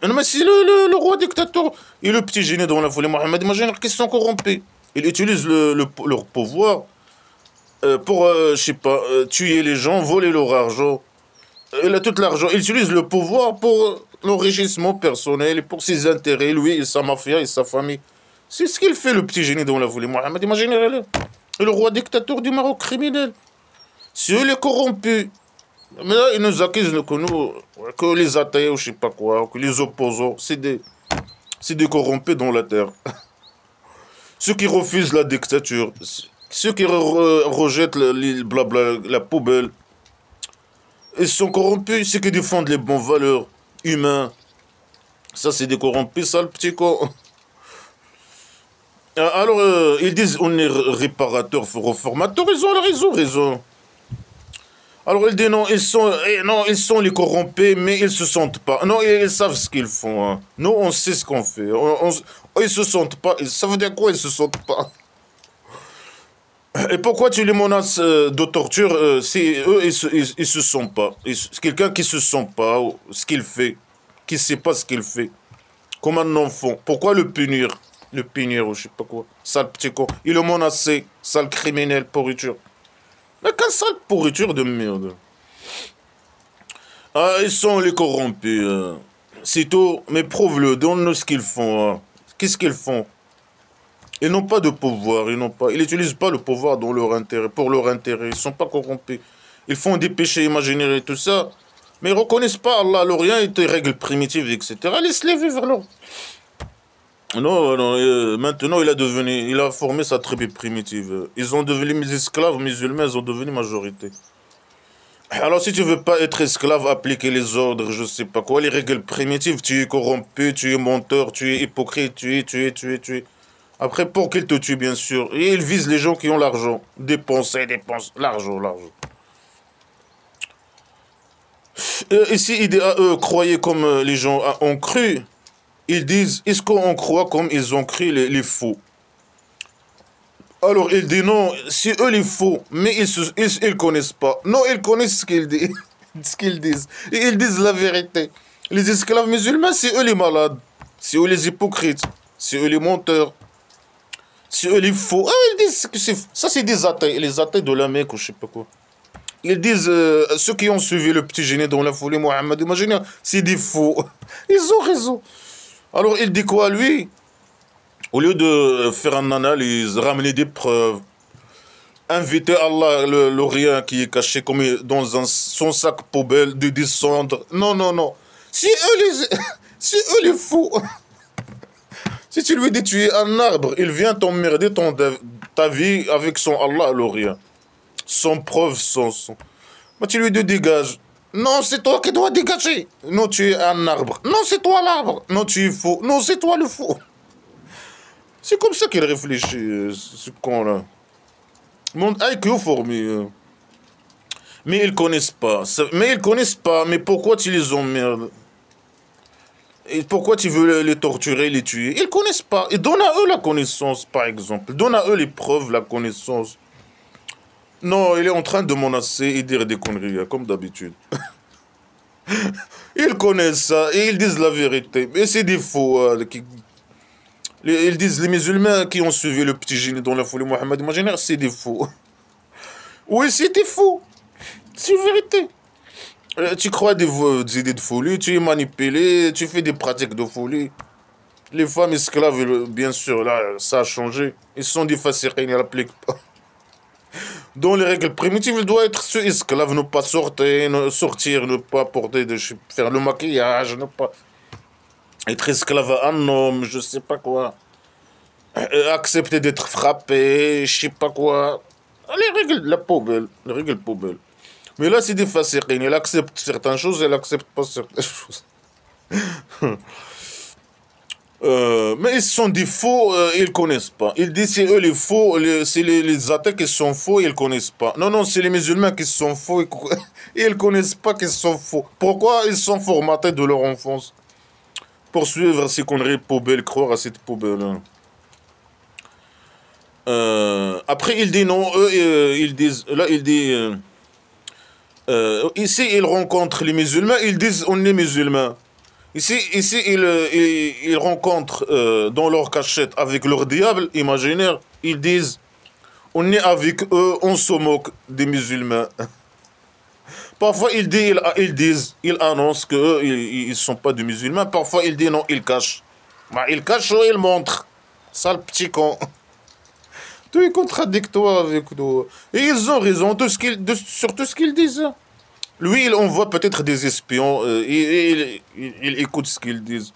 A: Non, mais si le roi dictateur et le petit génie dans la folie Mohammed, imagine qu'ils sont corrompus. Ils utilisent leur pouvoir pour, je sais pas, tuer les gens, voler leur argent. Il a tout l'argent. Ils utilisent le pouvoir pour l'enrichissement personnel et pour ses intérêts, lui et sa mafia et sa famille. C'est ce qu'il fait, le petit génie dans la folie Mohammed. Imaginez-le. Le roi dictateur du Maroc criminel. C'est eux les corrompus. Mais là, ils nous accusent que les athées ou je sais pas quoi, que les opposants, c'est des corrompus dans la terre. Ceux qui refusent la dictature, ceux qui rejettent blabla, la poubelle, ils sont corrompus. Ceux qui défendent les bonnes valeurs humaines, ça c'est des corrompus, ça le petit con. Alors, ils disent on est réparateur, reformateur, ils ont raison. Alors il dit non, ils sont les corrompus, mais ils se sentent pas. Non, ils savent ce qu'ils font. Hein. Nous, on sait ce qu'on fait. Ils se sentent pas. Ça veut dire quoi, ils se sentent pas? Et pourquoi tu les menaces de torture si eux, ils se sentent pas? Quelqu'un qui se sent pas, ce qu'il fait, qui sait pas ce qu'il fait, comme un enfant. Pourquoi le punir? Le punir ou je sais pas quoi. Sale petit con. Il le menaçait, sale criminel, pourriture. Mais quelle sale pourriture de merde. Ah, ils sont les corrompus. C'est tout. Mais prouve-le, donne-nous ce qu'ils font. Hein. Qu'est-ce qu'ils font? Ils n'ont pas de pouvoir. Ils n'utilisent pas le pouvoir dans leur intérêt, pour leur intérêt. Ils ne sont pas corrompus. Ils font des péchés imaginaires et tout ça. Mais ils ne reconnaissent pas Allah, leur rien et des règles primitives, etc. Laisse-les vivre alors. Non, maintenant il a formé sa tribu primitive. Ils ont devenu mes esclaves musulmans, ils ont devenu majorité. Alors si tu veux pas être esclave, appliquer les ordres, je sais pas quoi, les règles primitives, tu es corrompu, tu es menteur, tu es hypocrite, tu es. Après, pour qu'ils te tuent, bien sûr. Et ils visent les gens qui ont l'argent. Dépenser, l'argent. Ici, il dit à eux, croyez comme les gens ont cru. Ils disent, est-ce qu'on croit comme ils ont cru les faux? Alors il dit non, c'est eux les faux, mais ils connaissent pas. Non, ils connaissent ce qu'ils disent. Ce qu'ils disent. Et ils disent la vérité. Les esclaves musulmans, c'est eux les malades. C'est eux les hypocrites. C'est eux les menteurs. C'est eux les faux. Ah, ils disent que ça, c'est des athées. Les athées de la Mecque ou je sais pas quoi. Ils disent, ceux qui ont suivi le petit génie dans la folie, Mohammed, imaginez, c'est des faux. Ils ont raison. Alors il dit quoi, lui? Au lieu de faire une analyse, ramener des preuves, inviter Allah, le rien qui est caché comme dans son sac poubelle, de descendre. Non, non, non. Si eux les, si eux les fous, si tu lui dis tu es un arbre, il vient t'emmerder ta vie avec son Allah, le rien. Sans preuve, sans. Bah, tu lui dis dégage. Non, c'est toi qui dois dégager. Non, tu es un arbre. Non, c'est toi l'arbre. Non, tu es faux. Non, c'est toi le faux. C'est comme ça qu'il réfléchit, ce con-là. Mon IQ fourmi. Mais ils connaissent pas. Mais ils connaissent pas. Mais pourquoi tu les emmerdes? Et pourquoi tu veux les torturer, les tuer? Ils connaissent pas. Et donne à eux la connaissance, par exemple. Donne à eux les preuves, la connaissance. Non, il est en train de menacer et dire des conneries, comme d'habitude. Ils connaissent ça et ils disent la vérité. Mais c'est des faux. Ils disent les musulmans qui ont suivi le petit génie dans la folie Mohammed imaginaire, c'est des faux. Oui, c'était faux. C'est une vérité. Tu crois des idées de folie, tu es manipulé, tu fais des pratiques de folie. Les femmes esclaves, bien sûr, là, ça a changé. Ils sont des fasiqines, ils n'appliquent pas. Dans les règles primitives, il doit être ce esclave, ne pas sortir, ne pas porter, faire le maquillage, ne pas être esclave à un homme, je sais pas quoi. Accepter d'être frappé, je sais pas quoi. Les règles, la poubelle, les règles poubelle. Mais là, c'est des fasiqines, elle accepte certaines choses, elle accepte pas certaines choses. Mais ils sont des faux, ils connaissent pas. Ils disent c'est eux les faux, c'est les athées qui sont faux, ils connaissent pas. Non, non, c'est les musulmans qui sont faux, et ils connaissent pas qu'ils sont faux. Pourquoi ils sont formatés de leur enfance pour suivre ces conneries poubelles, croire à cette poubelle. Hein. Après, il dit non, eux, ils disent, là, il dit, ici, ils rencontrent les musulmans, ils disent on est musulmans. Ici ils rencontrent dans leur cachette avec leur diable imaginaire, ils disent on est avec eux, on se moque des musulmans. Parfois ils annoncent qu'eux, ils ne sont pas des musulmans, parfois ils disent non, ils cachent. Bah, ils cachent ou ils montrent. Ça le petit con. Tout est contradictoire avec nous. Et ils ont raison sur tout ce qu'ils disent. Lui, il envoie peut-être des espions et il écoute ce qu'ils disent.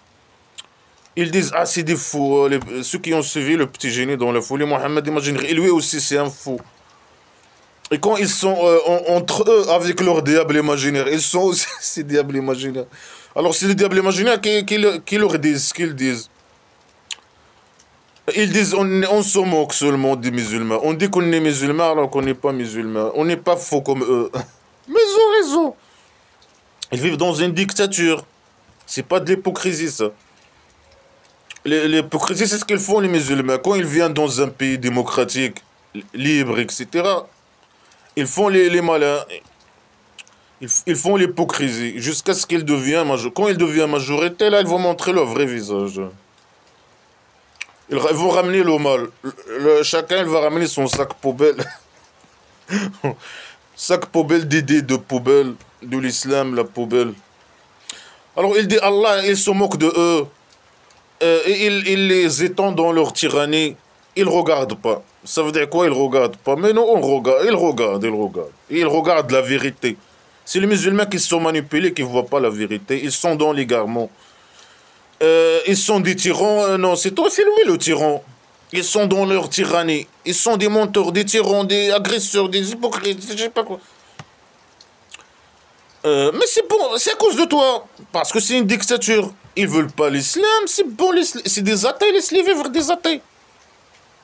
A: Ils disent, ah, c'est des fous. Ceux qui ont suivi le petit génie dans la folie, Mohammed imaginerie. Et lui aussi, c'est un fou. Et quand ils sont entre eux, avec leur diable imaginaire, ils sont aussi ces diables imaginaires. Alors, c'est les diables imaginaires qui leur disent ce qu'ils disent. Ils disent, on se moque seulement des musulmans. On dit qu'on est musulman alors qu'on n'est pas musulman. On n'est pas faux comme eux. Mais ils ont raison. Ils vivent dans une dictature. C'est pas de l'hypocrisie, ça. L'hypocrisie, c'est ce qu'ils font, les musulmans. Quand ils viennent dans un pays démocratique, libre, etc., ils font les malins. Ils font l'hypocrisie jusqu'à ce qu'ils deviennent majorité. Quand ils deviennent majorité, là, ils vont montrer leur vrai visage. Ils vont ramener le mal. Chacun, il va ramener son sac poubelle. Sac poubelle d'idées de poubelle, de l'islam, la poubelle. Alors il dit Allah, il se moque de eux. Et il les étend dans leur tyrannie. Ils ne regardent pas. Ça veut dire quoi, ils ne regardent pas? Mais non, on regarde. Ils regardent. Ils regardent la vérité. C'est les musulmans qui sont manipulés, qui ne voient pas la vérité. Ils sont dans l'égarement. Ils sont des tyrans. Non, c'est toi, c'est lui le tyran. Ils sont dans leur tyrannie. Ils sont des menteurs, des tyrans, des agresseurs, des hypocrites, je sais pas quoi. Mais c'est bon, c'est à cause de toi. Parce que c'est une dictature. Ils veulent pas l'islam, c'est bon, c'est des athées, laisse-les vivre des athées.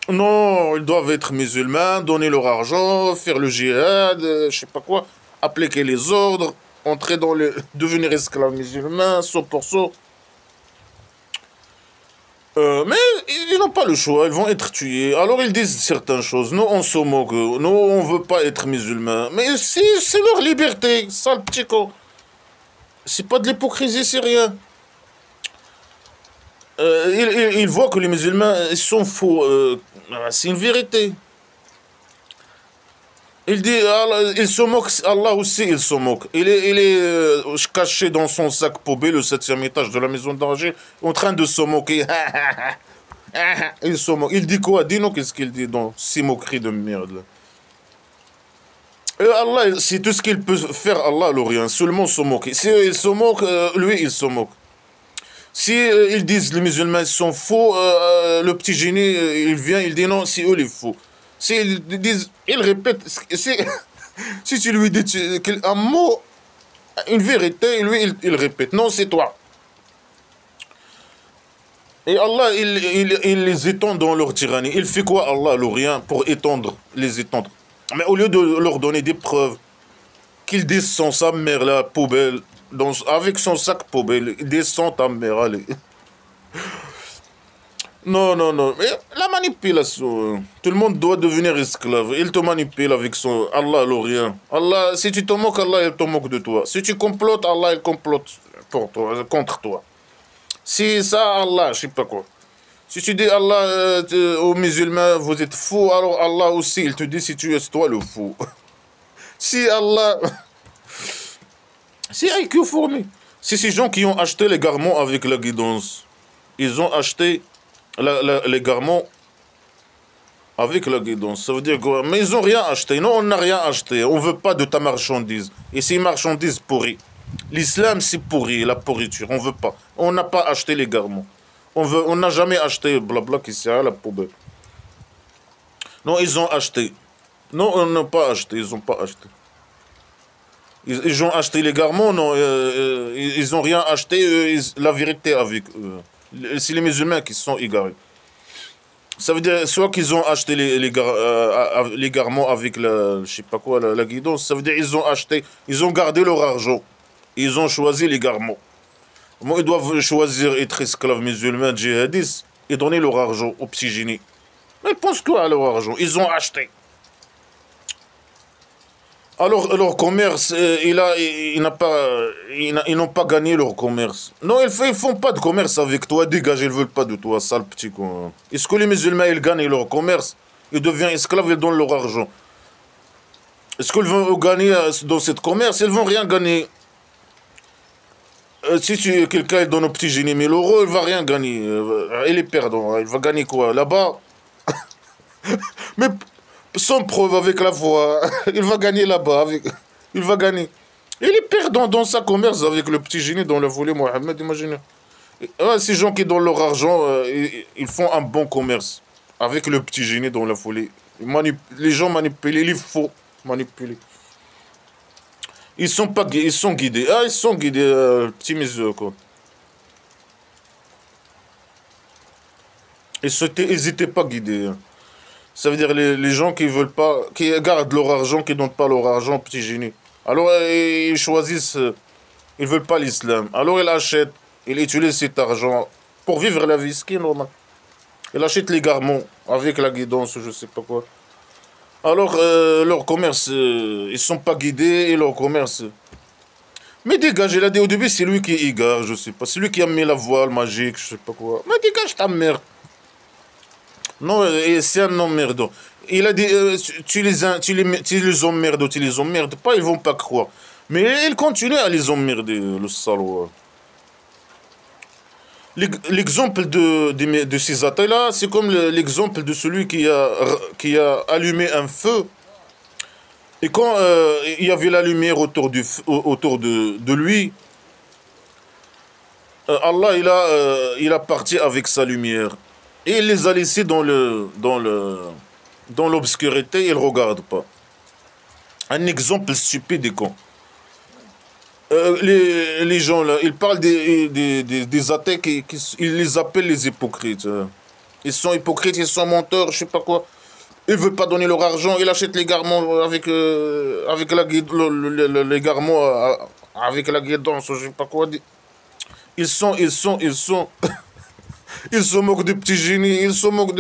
A: Non, ils doivent être musulmans, donner leur argent, faire le djihad, je sais pas quoi, appliquer les ordres, entrer dans le... devenir esclaves musulmans, saut pour saut. Mais ils n'ont pas le choix, ils vont être tués. Alors ils disent certaines choses. Nous, on se moque. Nous, on veut pas être musulmans. Mais si, c'est leur liberté, ça le petit con. C'est pas de l'hypocrisie, c'est rien. Ils voient que les musulmans ils sont faux. C'est une vérité. Il dit, il se moque, Allah aussi il se moque. Il est caché dans son sac poubelle, le septième étage de la maison d'Angers, en train de se moquer. Il se moque. Il dit quoi? Dis-nous qu'est-ce qu'il dit dans ces moqueries de merde là. Allah, c'est tout ce qu'il peut faire, Allah, l'Orient, seulement se moquer. Si il se moque, lui, il se moque. Si ils disent les musulmans ils sont faux, le petit génie, il vient, il dit non, c'est eux les faux. Si ils disent, ils répètent, si tu lui dis un mot, une vérité, lui, il répète, non, c'est toi. Et Allah, il les étend dans leur tyrannie. Il fait quoi, Allah, l'Orient, pour étendre, les étendre? Mais au lieu de leur donner des preuves, qu'il descend sa mère, la poubelle, avec son sac poubelle, il descend ta mère, allez. Non, non, non. Mais la manipulation, tout le monde doit devenir esclave. Il te manipule avec son Allah, l'Orient. Allah, si tu te moques, Allah, il te moque de toi. Si tu complotes, Allah, il complote pour toi, contre toi. Si ça, Allah, je sais pas quoi. Si tu dis Allah aux musulmans, vous êtes fous, alors Allah aussi, il te dit si tu es toi le fou. Si Allah. Si IQ fourni. Si ces gens qui ont acheté les garments avec la guidance, ils ont acheté les garments avec la guidance. Ça veut dire quoi? Mais ils n'ont rien acheté. Non, on n'a rien acheté. On ne veut pas de ta marchandise. Et c'est une marchandise pourrie. L'islam, c'est pourri, la pourriture. On ne veut pas. On n'a pas acheté les garments. On n'a jamais acheté blabla qui sert à la poubelle. Non, ils ont acheté. Non, on n'a pas acheté. Ils n'ont pas acheté. Ils ont acheté les garments, non, ils n'ont rien acheté, la vérité avec eux. C'est les musulmans qui sont égarés. Ça veut dire soit qu'ils ont acheté les garments avec la, je sais pas quoi, la guidance, ça veut dire ils ont acheté, ils ont gardé leur argent, ils ont choisi les garments. Moi, ils doivent choisir être esclaves musulmans, djihadistes, et donner leur argent aux petits génies. Mais ils pensent quoi à leur argent? Ils ont acheté. Alors, leur commerce, ils n'ont pas gagné leur commerce. Non, ils font pas de commerce avec toi, dégage, ils veulent pas de toi, sale petit con. Est-ce que les musulmans, ils gagnent leur commerce? Ils deviennent esclaves, ils donnent leur argent. Est-ce qu'ils vont gagner dans ce commerce? Ils vont rien gagner. Si quelqu'un donne au petit génie 1000 euros, il va rien gagner. Il est perdant. Il va gagner quoi? Là-bas? Mais sans preuve avec la foi, il va gagner là-bas. Il va gagner. Il est perdant dans sa commerce avec le petit génie dans le volet Mohamed, imaginez. Ces gens qui donnent leur argent, ils font un bon commerce avec le petit génie dans la folie. Les gens manipulés, il faut manipuler. Ils sont pas, ils sont guidés. Ah, ils sont guidés, petit monsieur, quoi. Ils n'étaient pas guidés. Hein. Ça veut dire les gens qui veulent pas, qui gardent leur argent, qui donnent pas leur argent, petit génie. Alors ils choisissent, ils veulent pas l'islam. Alors ils achètent, ils utilisent cet argent pour vivre la vie, ce qui est normal. Ils achètent les garments avec la guidance, je sais pas quoi. Alors leur commerce, ils sont pas guidés et leur commerce. Mais dégage, il a dit au début c'est lui qui égare, je sais pas. C'est lui qui a mis la voile magique, je sais pas quoi. Mais dégage ta mère. Non, c'est un emmerdant. Il a dit, tu les emmerdes ou tu les emmerdes pas, ils vont pas croire. Mais il continue à les emmerder, le salaud. L'exemple de ces attaques-là, c'est comme l'exemple de celui qui a allumé un feu. Et quand il y avait la lumière autour de lui, Allah, il a parti avec sa lumière. Et il les a laissés dans l'obscurité, ils ne regardent pas. Un exemple stupide et con. Les gens là, ils parlent des athées, ils les appellent les hypocrites. Ils sont hypocrites, ils sont menteurs, je sais pas quoi. Ils ne veulent pas donner leur argent, ils achètent les garments avec la les garments avec la guidance, je sais pas quoi. Ils sont Ils se moquent des petits génies, ils se moquent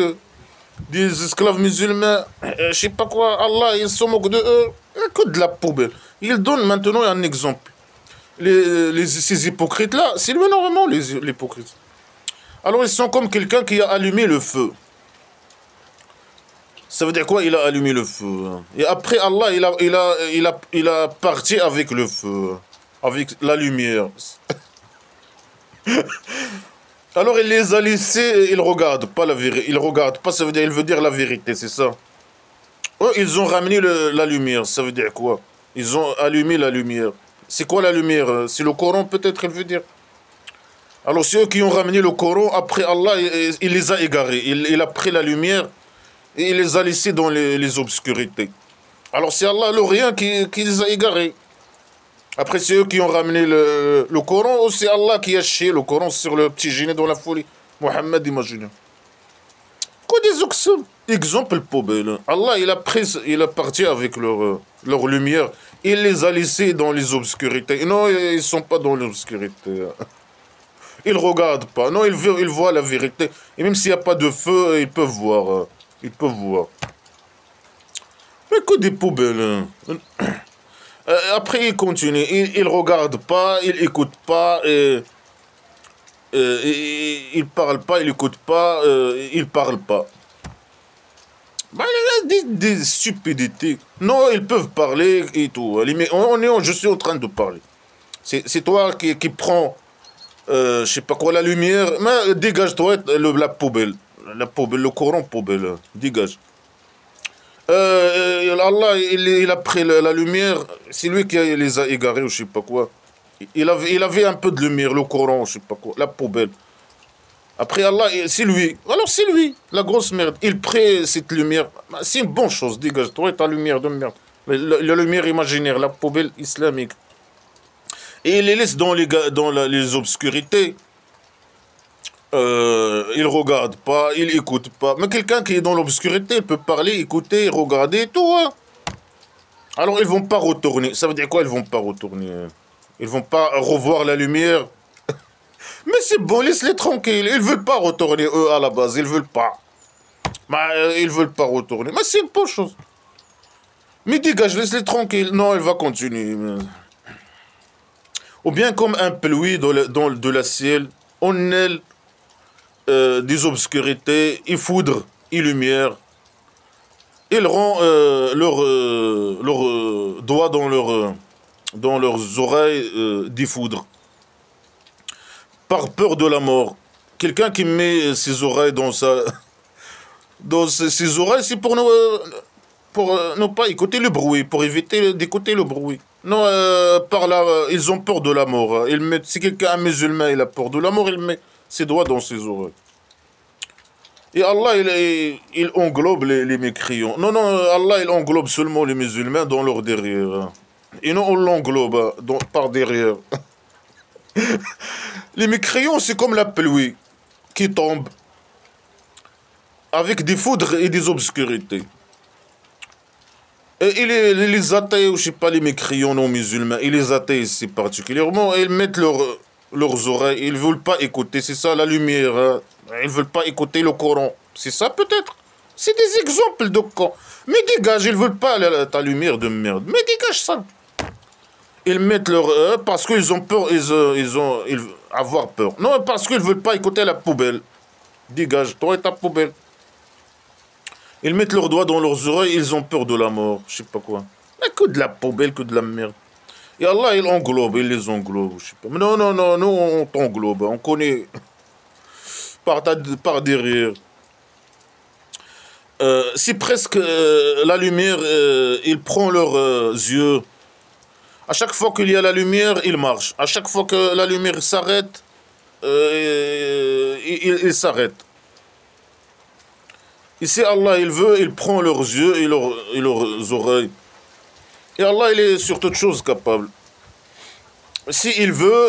A: des esclaves musulmans, je sais pas quoi, Allah, ils se moquent de eux. Que de la poubelle. Il donne maintenant un exemple. Ces hypocrites-là, c'est lui normalement les hypocrites. Alors ils sont comme quelqu'un qui a allumé le feu. Ça veut dire quoi? Il a allumé le feu. Et après Allah, il a parti avec le feu, avec la lumière. Alors il les a laissés et ils regardent pas la vérité. Ils regardent pas, ça veut dire, il veut dire la vérité, c'est ça. Oh, ils ont ramené la lumière, ça veut dire quoi? Ils ont allumé la lumière. C'est quoi la lumière? C'est le Coran peut-être, il veut dire. Alors ceux qui ont ramené le Coran, après Allah, il les a égarés. Il a pris la lumière et il les a laissés dans les obscurités. Alors c'est Allah le rien qui les a égarés. Après c'est eux qui ont ramené le Coran, ou c'est Allah qui a chié le Coran sur le petit génie dans la folie. Mohammed, imagine. Quoi des oxydes? Exemple poubelle. Allah, il a parti avec leur lumière. Il les a laissés dans les obscurités. Non, ils ne sont pas dans l'obscurité. Ils ne regardent pas. Non, ils voient la vérité. Et même s'il n'y a pas de feu, ils peuvent voir. Ils peuvent voir. Mais que des poubelles. Après, ils continuent. Ils ne regardent pas, ils n'écoutent pas. Ils ne parlent pas, ils n'écoutent pas, ils ne parlent pas. Bah, il y a des stupidités. Non, ils peuvent parler et tout. Je suis en train de parler. C'est toi qui prends, je sais pas quoi, la lumière. Mais dégage-toi, la poubelle. La poubelle, le Coran poubelle. Dégage. Allah, il a pris la lumière. C'est lui qui les a égarés ou je sais pas quoi. Il avait un peu de lumière, le Coran, je sais pas quoi. La poubelle. Après Allah, c'est lui. Alors c'est lui, la grosse merde. Il prend cette lumière. C'est une bonne chose, dégage-toi et ta lumière de merde. La lumière imaginaire, la poubelle islamique. Et il les laisse dans les obscurités. Il ne regarde pas, il n'écoute pas. Mais quelqu'un qui est dans l'obscurité, il peut parler, écouter, regarder, tout. Hein. Alors ils vont pas retourner. Ça veut dire quoi, ils vont pas retourner? Ils vont pas revoir la lumière. Mais c'est bon, laisse-les tranquilles. Ils veulent pas retourner, eux, à la base. Ils veulent pas. Ils veulent pas retourner. Mais c'est une bonne chose. Mais dégage, laisse-les tranquilles. Non, il va continuer. Ou bien comme un pluie de la ciel, on aile des obscurités, il foudre, il lumière. Il rend leurs doigts dans leurs oreilles des foudres. Par peur de la mort. Quelqu'un qui met ses oreilles dans ses oreilles, c'est pour ne pas écouter le bruit, pour éviter d'écouter le bruit. Non, par là, ils ont peur de la mort. Si quelqu'un, un musulman, il a peur de la mort, il met ses doigts dans ses oreilles. Et Allah, il englobe les mécréants. Non, non, Allah, il englobe seulement les musulmans dans leur derrière. Et non, on l'englobe par derrière. Les mécréants, c'est comme la pluie qui tombe avec des foudres et des obscurités. Et les athées, ou je sais pas, les mécréants non musulmans, et les athées ici particulièrement, ils mettent leurs oreilles, ils ne veulent pas écouter, c'est ça la lumière. Hein. Ils ne veulent pas écouter le Coran. C'est ça peut-être. C'est des exemples de camp. Mais dégage, ils ne veulent pas ta lumière de merde. Mais dégage ça. Ils mettent leur... parce qu'ils ont peur, ils avoir peur. Non, parce qu'ils ne veulent pas écouter la poubelle. Dégage, toi et ta poubelle. Ils mettent leurs doigts dans leurs oreilles, ils ont peur de la mort. Je sais pas quoi. Mais que de la poubelle, que de la merde. Et Allah, il englobe, il les englobe. Je sais pas. Mais non, non, non, nous, on t'englobe. On connaît par derrière. Si presque la lumière, il prend leurs yeux. À chaque fois qu'il y a la lumière, il marche. À chaque fois que la lumière s'arrête, il s'arrête. Ici, Allah, il veut, il prend leurs yeux et leurs oreilles. Et Allah, il est sur toute chose capable. S'il veut,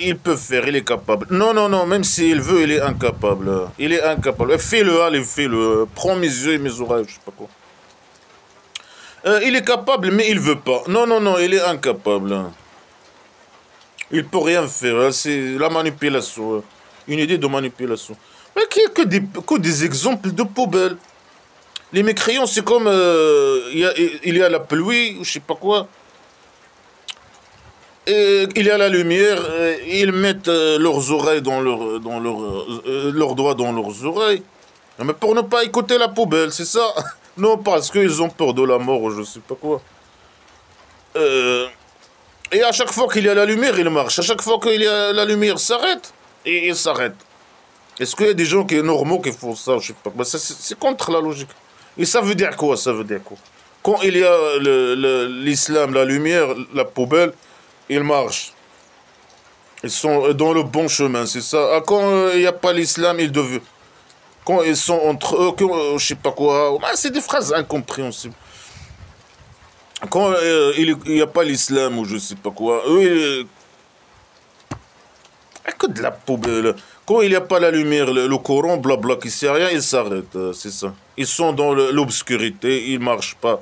A: il peut faire, il est capable. Non, non, non, même s'il veut, il est incapable. Il est incapable. Fais-le, allez, fais-le. Prends mes yeux et mes oreilles, je sais pas quoi. Il est capable, mais il veut pas. Non, non, non, il est incapable. Il peut rien faire. C'est la manipulation. Une idée de manipulation. Mais que des exemples de poubelles. Les mécréants, c'est comme il y a la pluie, ou je sais pas quoi. Et il y a la lumière, ils mettent leurs oreilles leurs doigts dans leurs oreilles. Mais pour ne pas écouter la poubelle, c'est ça. Non, parce qu'ils ont peur de la mort, ou je sais pas quoi. Et à chaque fois qu'il y a la lumière, il marche. À chaque fois qu'il y a la lumière s'arrête, et il s'arrête. Est-ce qu'il y a des gens qui sont normaux qui font ça? Je sais pas. Ben, c'est contre la logique. Et ça veut dire quoi? Ça veut dire quoi? Quand il y a l'islam, la lumière, la poubelle, ils marchent. Ils sont dans le bon chemin, c'est ça. Ah, quand il n'y a pas l'islam, ils deviennent. Quand ils sont entre eux, je sais pas quoi. Ah, c'est des phrases incompréhensibles. Quand il n'y a pas l'islam ou je sais pas quoi, eux, que de la poubelle. Quand il n'y a pas la lumière, le Coran, blabla, qui sait rien, ils s'arrêtent, c'est ça. Ils sont dans l'obscurité, ils marchent pas.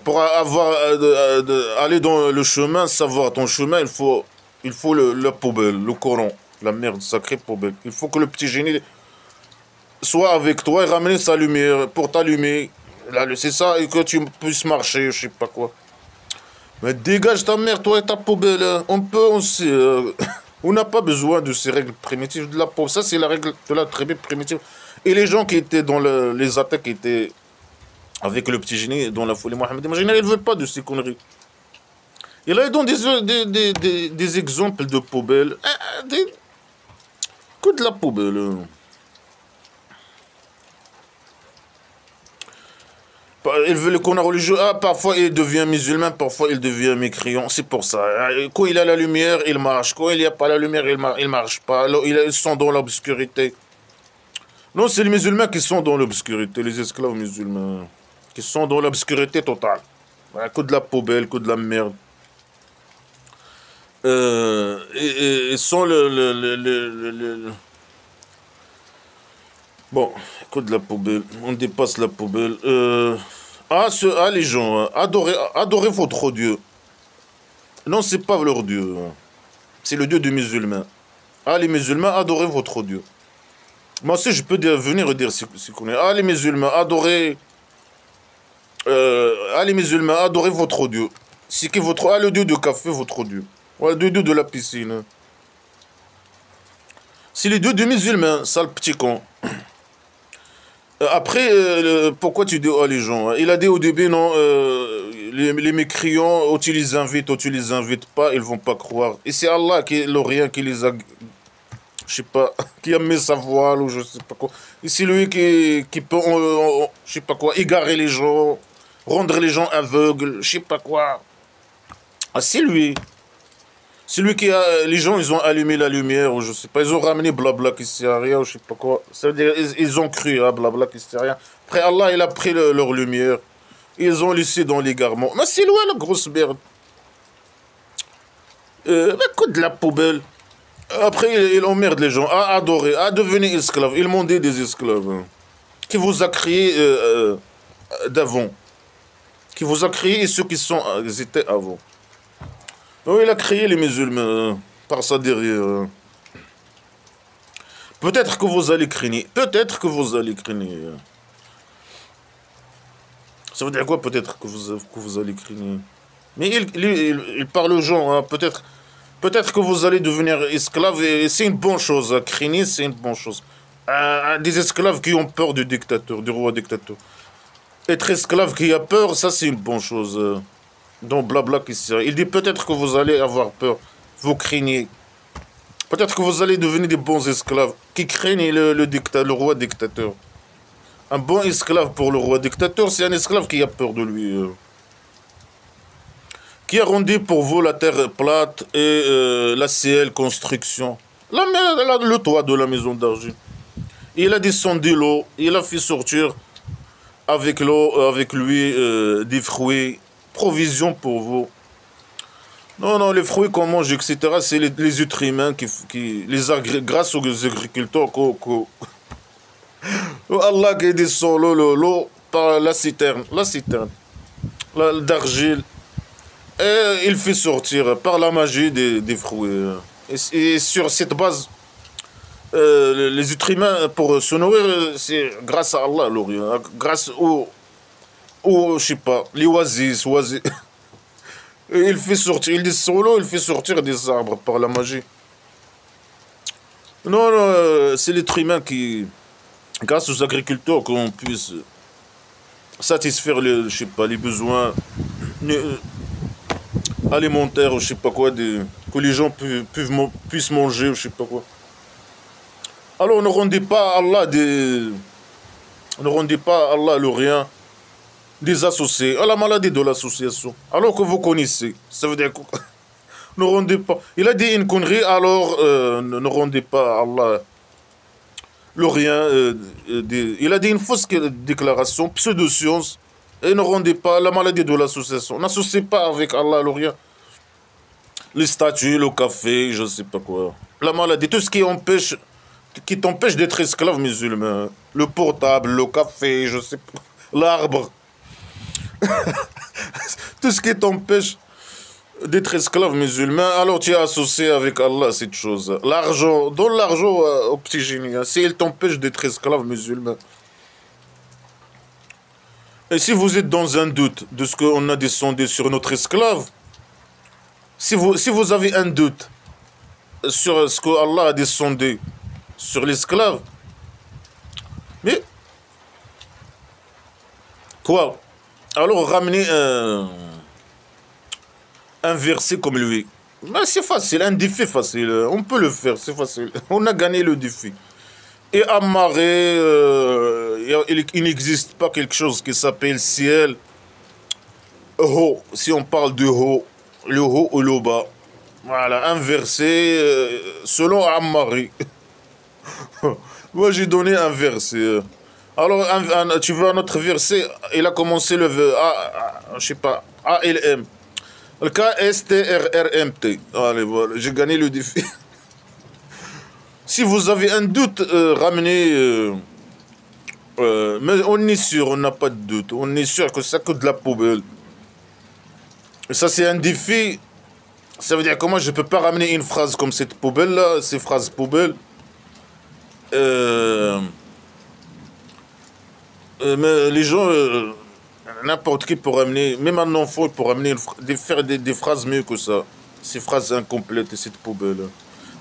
A: Pour aller dans le chemin, savoir ton chemin, il faut la poubelle, le Coran, la merde, sacrée poubelle. Il faut que le petit génie soit avec toi et ramener sa lumière pour t'allumer. C'est ça, et que tu puisses marcher, je sais pas quoi. Mais dégage ta mère, toi et ta poubelle. On peut aussi. On n'a pas besoin de ces règles primitives de la pauvre. Ça, c'est la règle de la tribu primitive. Et les gens qui étaient dans les attaques qui étaient avec le petit génie dans la folie mohammedienne, ils ne veulent pas de ces conneries. Et là, ils donnent des exemples de poubelles. Que de la poubelle. Il veut le qu'on a religieux. Ah, parfois il devient musulman, parfois il devient mécréant. C'est pour ça. Quand il a la lumière, il marche. Quand il n'y a pas la lumière, il marche pas. Alors, ils sont dans l'obscurité. Non, c'est les musulmans qui sont dans l'obscurité, les esclaves musulmans. Qui sont dans l'obscurité totale. Que de la poubelle, que de la merde. Ils sont Bon, que de la poubelle. On dépasse la poubelle. Les gens, adorez votre Dieu. Non, c'est pas leur Dieu. C'est le Dieu des musulmans. Ah, les musulmans, adorez votre Dieu. Moi aussi, je peux venir et dire ce qu'on est. Ah, les musulmans, adorez. Les musulmans, adorez votre Dieu. C'est que votre. Ah, le Dieu du café, votre Dieu. Ouais, le Dieu de la piscine. C'est le Dieu des musulmans, sale petit con. Après, pourquoi tu dis oh les gens? Il a dit au début, non, les mécréants, tu les invites pas, ils vont pas croire. Et c'est Allah qui est l'Orient qui les a, je sais pas, qui a mis sa voile ou je sais pas quoi. Et c'est lui qui peut, je sais pas quoi, égarer les gens, rendre les gens aveugles, je sais pas quoi. Ah, c'est lui. C'est lui qui a... Les gens, ils ont allumé la lumière, ou je sais pas, ils ont ramené blabla qui sert à rien, ou je sais pas quoi. Ça veut dire, ils ont cru à blabla qui sert à rien. Après, Allah, il a pris leur lumière. Ils ont laissé dans l'égarement. Mais c'est loin, la grosse merde. Coup de la poubelle. Après, il emmerde les gens à adorer, à devenir esclaves. Ils m'ont dit des esclaves. Hein. Qui vous a créé d'avant. Qui vous a créé et ceux qui ils étaient avant. Donc il a créé les musulmans par ça derrière. Peut-être que vous allez craigner. Peut-être que vous allez craigner. Ça veut dire quoi peut-être que vous allez craigner? Mais il parle aux gens. Hein, peut-être que vous allez devenir esclave et c'est une bonne chose. Craigner, c'est une bonne chose. Des esclaves qui ont peur du dictateur, du roi dictateur. Être esclave qui a peur, ça c'est une bonne chose. Donc blabla qui sert. Il dit peut-être que vous allez avoir peur, vous craignez. Peut-être que vous allez devenir des bons esclaves qui craignent le roi dictateur. Un bon esclave pour le roi dictateur, c'est un esclave qui a peur de lui. Qui a rendu pour vous la terre plate et la ciel construction. Le toit de la maison d'argile. Il a descendu l'eau, il a fait sortir avec l'eau, avec lui des fruits. Provision pour vous. Non, les fruits qu'on mange, etc., c'est les êtres humains grâce aux agriculteurs Allah qui descend l'eau par la citerne d'argile. Et il fait sortir par la magie des fruits. Et sur cette base, Les êtres humains, pour se nourrir, c'est grâce à Allah, l'Orient. Grâce je sais pas, les oasis, oasis. Il fait sortir, il dit solo, il fait sortir des arbres par la magie. Non, non, c'est l'être humain qui, grâce aux agriculteurs, qu'on puisse satisfaire les, je sais pas, les besoins alimentaires, je sais pas quoi, que les gens puissent manger, je sais pas quoi. Alors ne rendez pas Allah ne rendez pas Allah le rien des associés, à la maladie de l'association. Alors que vous connaissez, ça veut dire que ne rendez pas. Il a dit une connerie, alors ne rendez pas Allah le rien. Il a dit une fausse déclaration, pseudo-science, et ne rendez pas la maladie de l'association. N'associez pas avec Allah le rien. Les statues, le café, je ne sais pas quoi. La maladie, tout ce qui t'empêche d'être esclave musulman. Le portable, le café, je sais pas, l'arbre. Tout ce qui t'empêche d'être esclave musulman, alors tu es associé avec Allah cette chose. L'argent, donne l'argent au petit génie, hein, si il t'empêche d'être esclave musulman. Et si vous êtes dans un doute de ce qu'on a descendu sur notre esclave, si vous avez un doute sur ce que Allah a descendu sur l'esclave, mais quoi? Alors ramenez un verset comme lui. Ben, c'est facile, un défi facile. On peut le faire, c'est facile. On a gagné le défi. Et amarré, il n'existe pas quelque chose qui s'appelle ciel. Haut, si on parle de haut, le haut ou le bas. Voilà, un verset selon Ammari. Moi, j'ai donné un verset. Alors, tu veux un autre verset? Il a commencé je sais pas, ALM. Le KSTRRMT. Allez, voilà, j'ai gagné le défi. Si vous avez un doute, ramenez. Mais on est sûr, on n'a pas de doute. On est sûr que c'est que de la poubelle. Et ça, c'est un défi. Ça veut dire que moi, je ne peux pas ramener une phrase comme cette poubelle-là, ces phrases poubelles. Mais les gens, n'importe qui peut ramener, même un enfant peut ramener, faire des phrases mieux que ça. Ces phrases incomplètes et cette poubelle.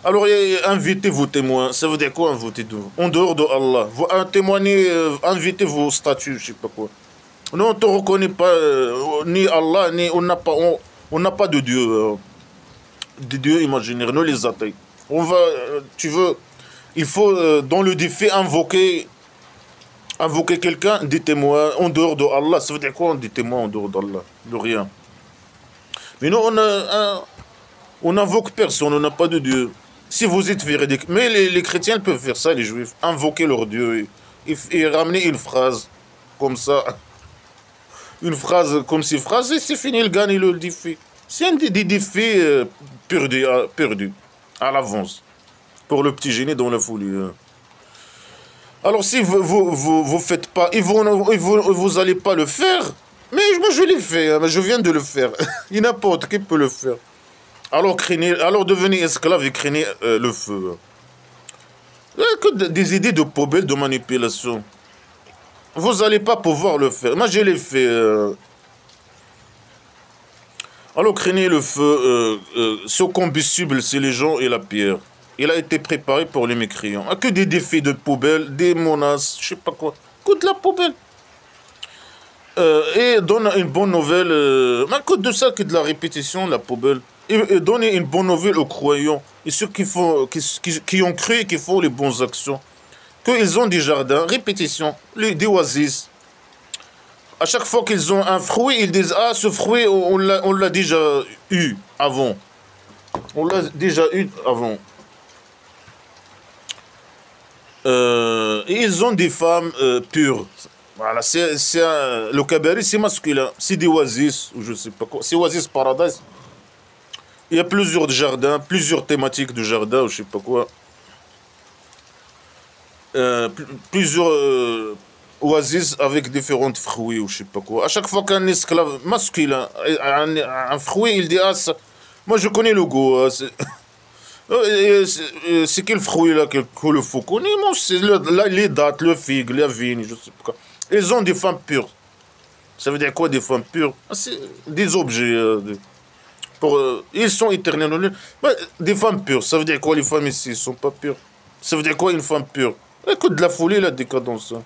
A: Alors, invitez vos témoins. Ça veut dire quoi, inviter en dehors de Allah? Vous témoignez, invitez vos statuts, je sais pas quoi. Nous, on ne te reconnaît pas, ni Allah, ni on n'a pas de Dieu. Des dieux imaginaires, nous les attaques. Tu veux, il faut, dans le défi, invoquer quelqu'un, des témoins en dehors de Allah. Ça veut dire quoi, des témoins en dehors d'Allah? De rien. Mais nous, on n'invoque personne, on n'a pas de Dieu. Si vous êtes véridique, mais les chrétiens peuvent faire ça, les juifs, invoquer leur Dieu et ramener une phrase comme ça. Une phrase comme ces phrases, et c'est fini, ils gagnent le défi. C'est des défis perdus à l'avance pour le petit génie dans la folie. Alors si vous faites pas, vous allez pas le faire, mais moi je l'ai fait, hein, je viens de le faire. Il n'importe qui peut le faire. Alors devenez esclave et craignez le feu. Que des idées de poubelle, de manipulation. Vous n'allez pas pouvoir le faire. Moi je l'ai fait. Alors craignez le feu. Ce combustible, c'est les gens et la pierre. Il a été préparé pour les mécréants. Que des défis de poubelle, des menaces, je sais pas quoi. Que de la poubelle. Et donne une bonne nouvelle. Mais que de ça, que de la répétition, la poubelle. Et donner une bonne nouvelle aux croyants. Et ceux qui ont cru et qui font les bonnes actions. Qu'ils ont des jardins, répétition, des oasis. À chaque fois qu'ils ont un fruit, ils disent: ah, ce fruit, on l'a déjà eu avant. On l'a déjà eu avant. Et ils ont des femmes pures. Voilà, le cabaret, c'est masculin. C'est des oasis, ou je sais pas quoi. C'est Oasis Paradise. Il y a plusieurs jardins, plusieurs thématiques de jardin, ou je sais pas quoi. Plusieurs oasis avec différents fruits, ou je sais pas quoi. À chaque fois qu'un esclave masculin, un fruit, il dit: ah, ça, moi je connais le goût. C'est quel fruit là que le faucon? Ils mangent les dattes, le figue, la vigne, je sais pas quoi. Ils ont des femmes pures. Ça veut dire quoi des femmes pures? Ah, c'est des objets. Ils sont éternellement. Des femmes pures, ça veut dire quoi les femmes ici? Ils sont pas pures. Ça veut dire quoi une femme pure? Écoute, de la folie, la décadence. Hein.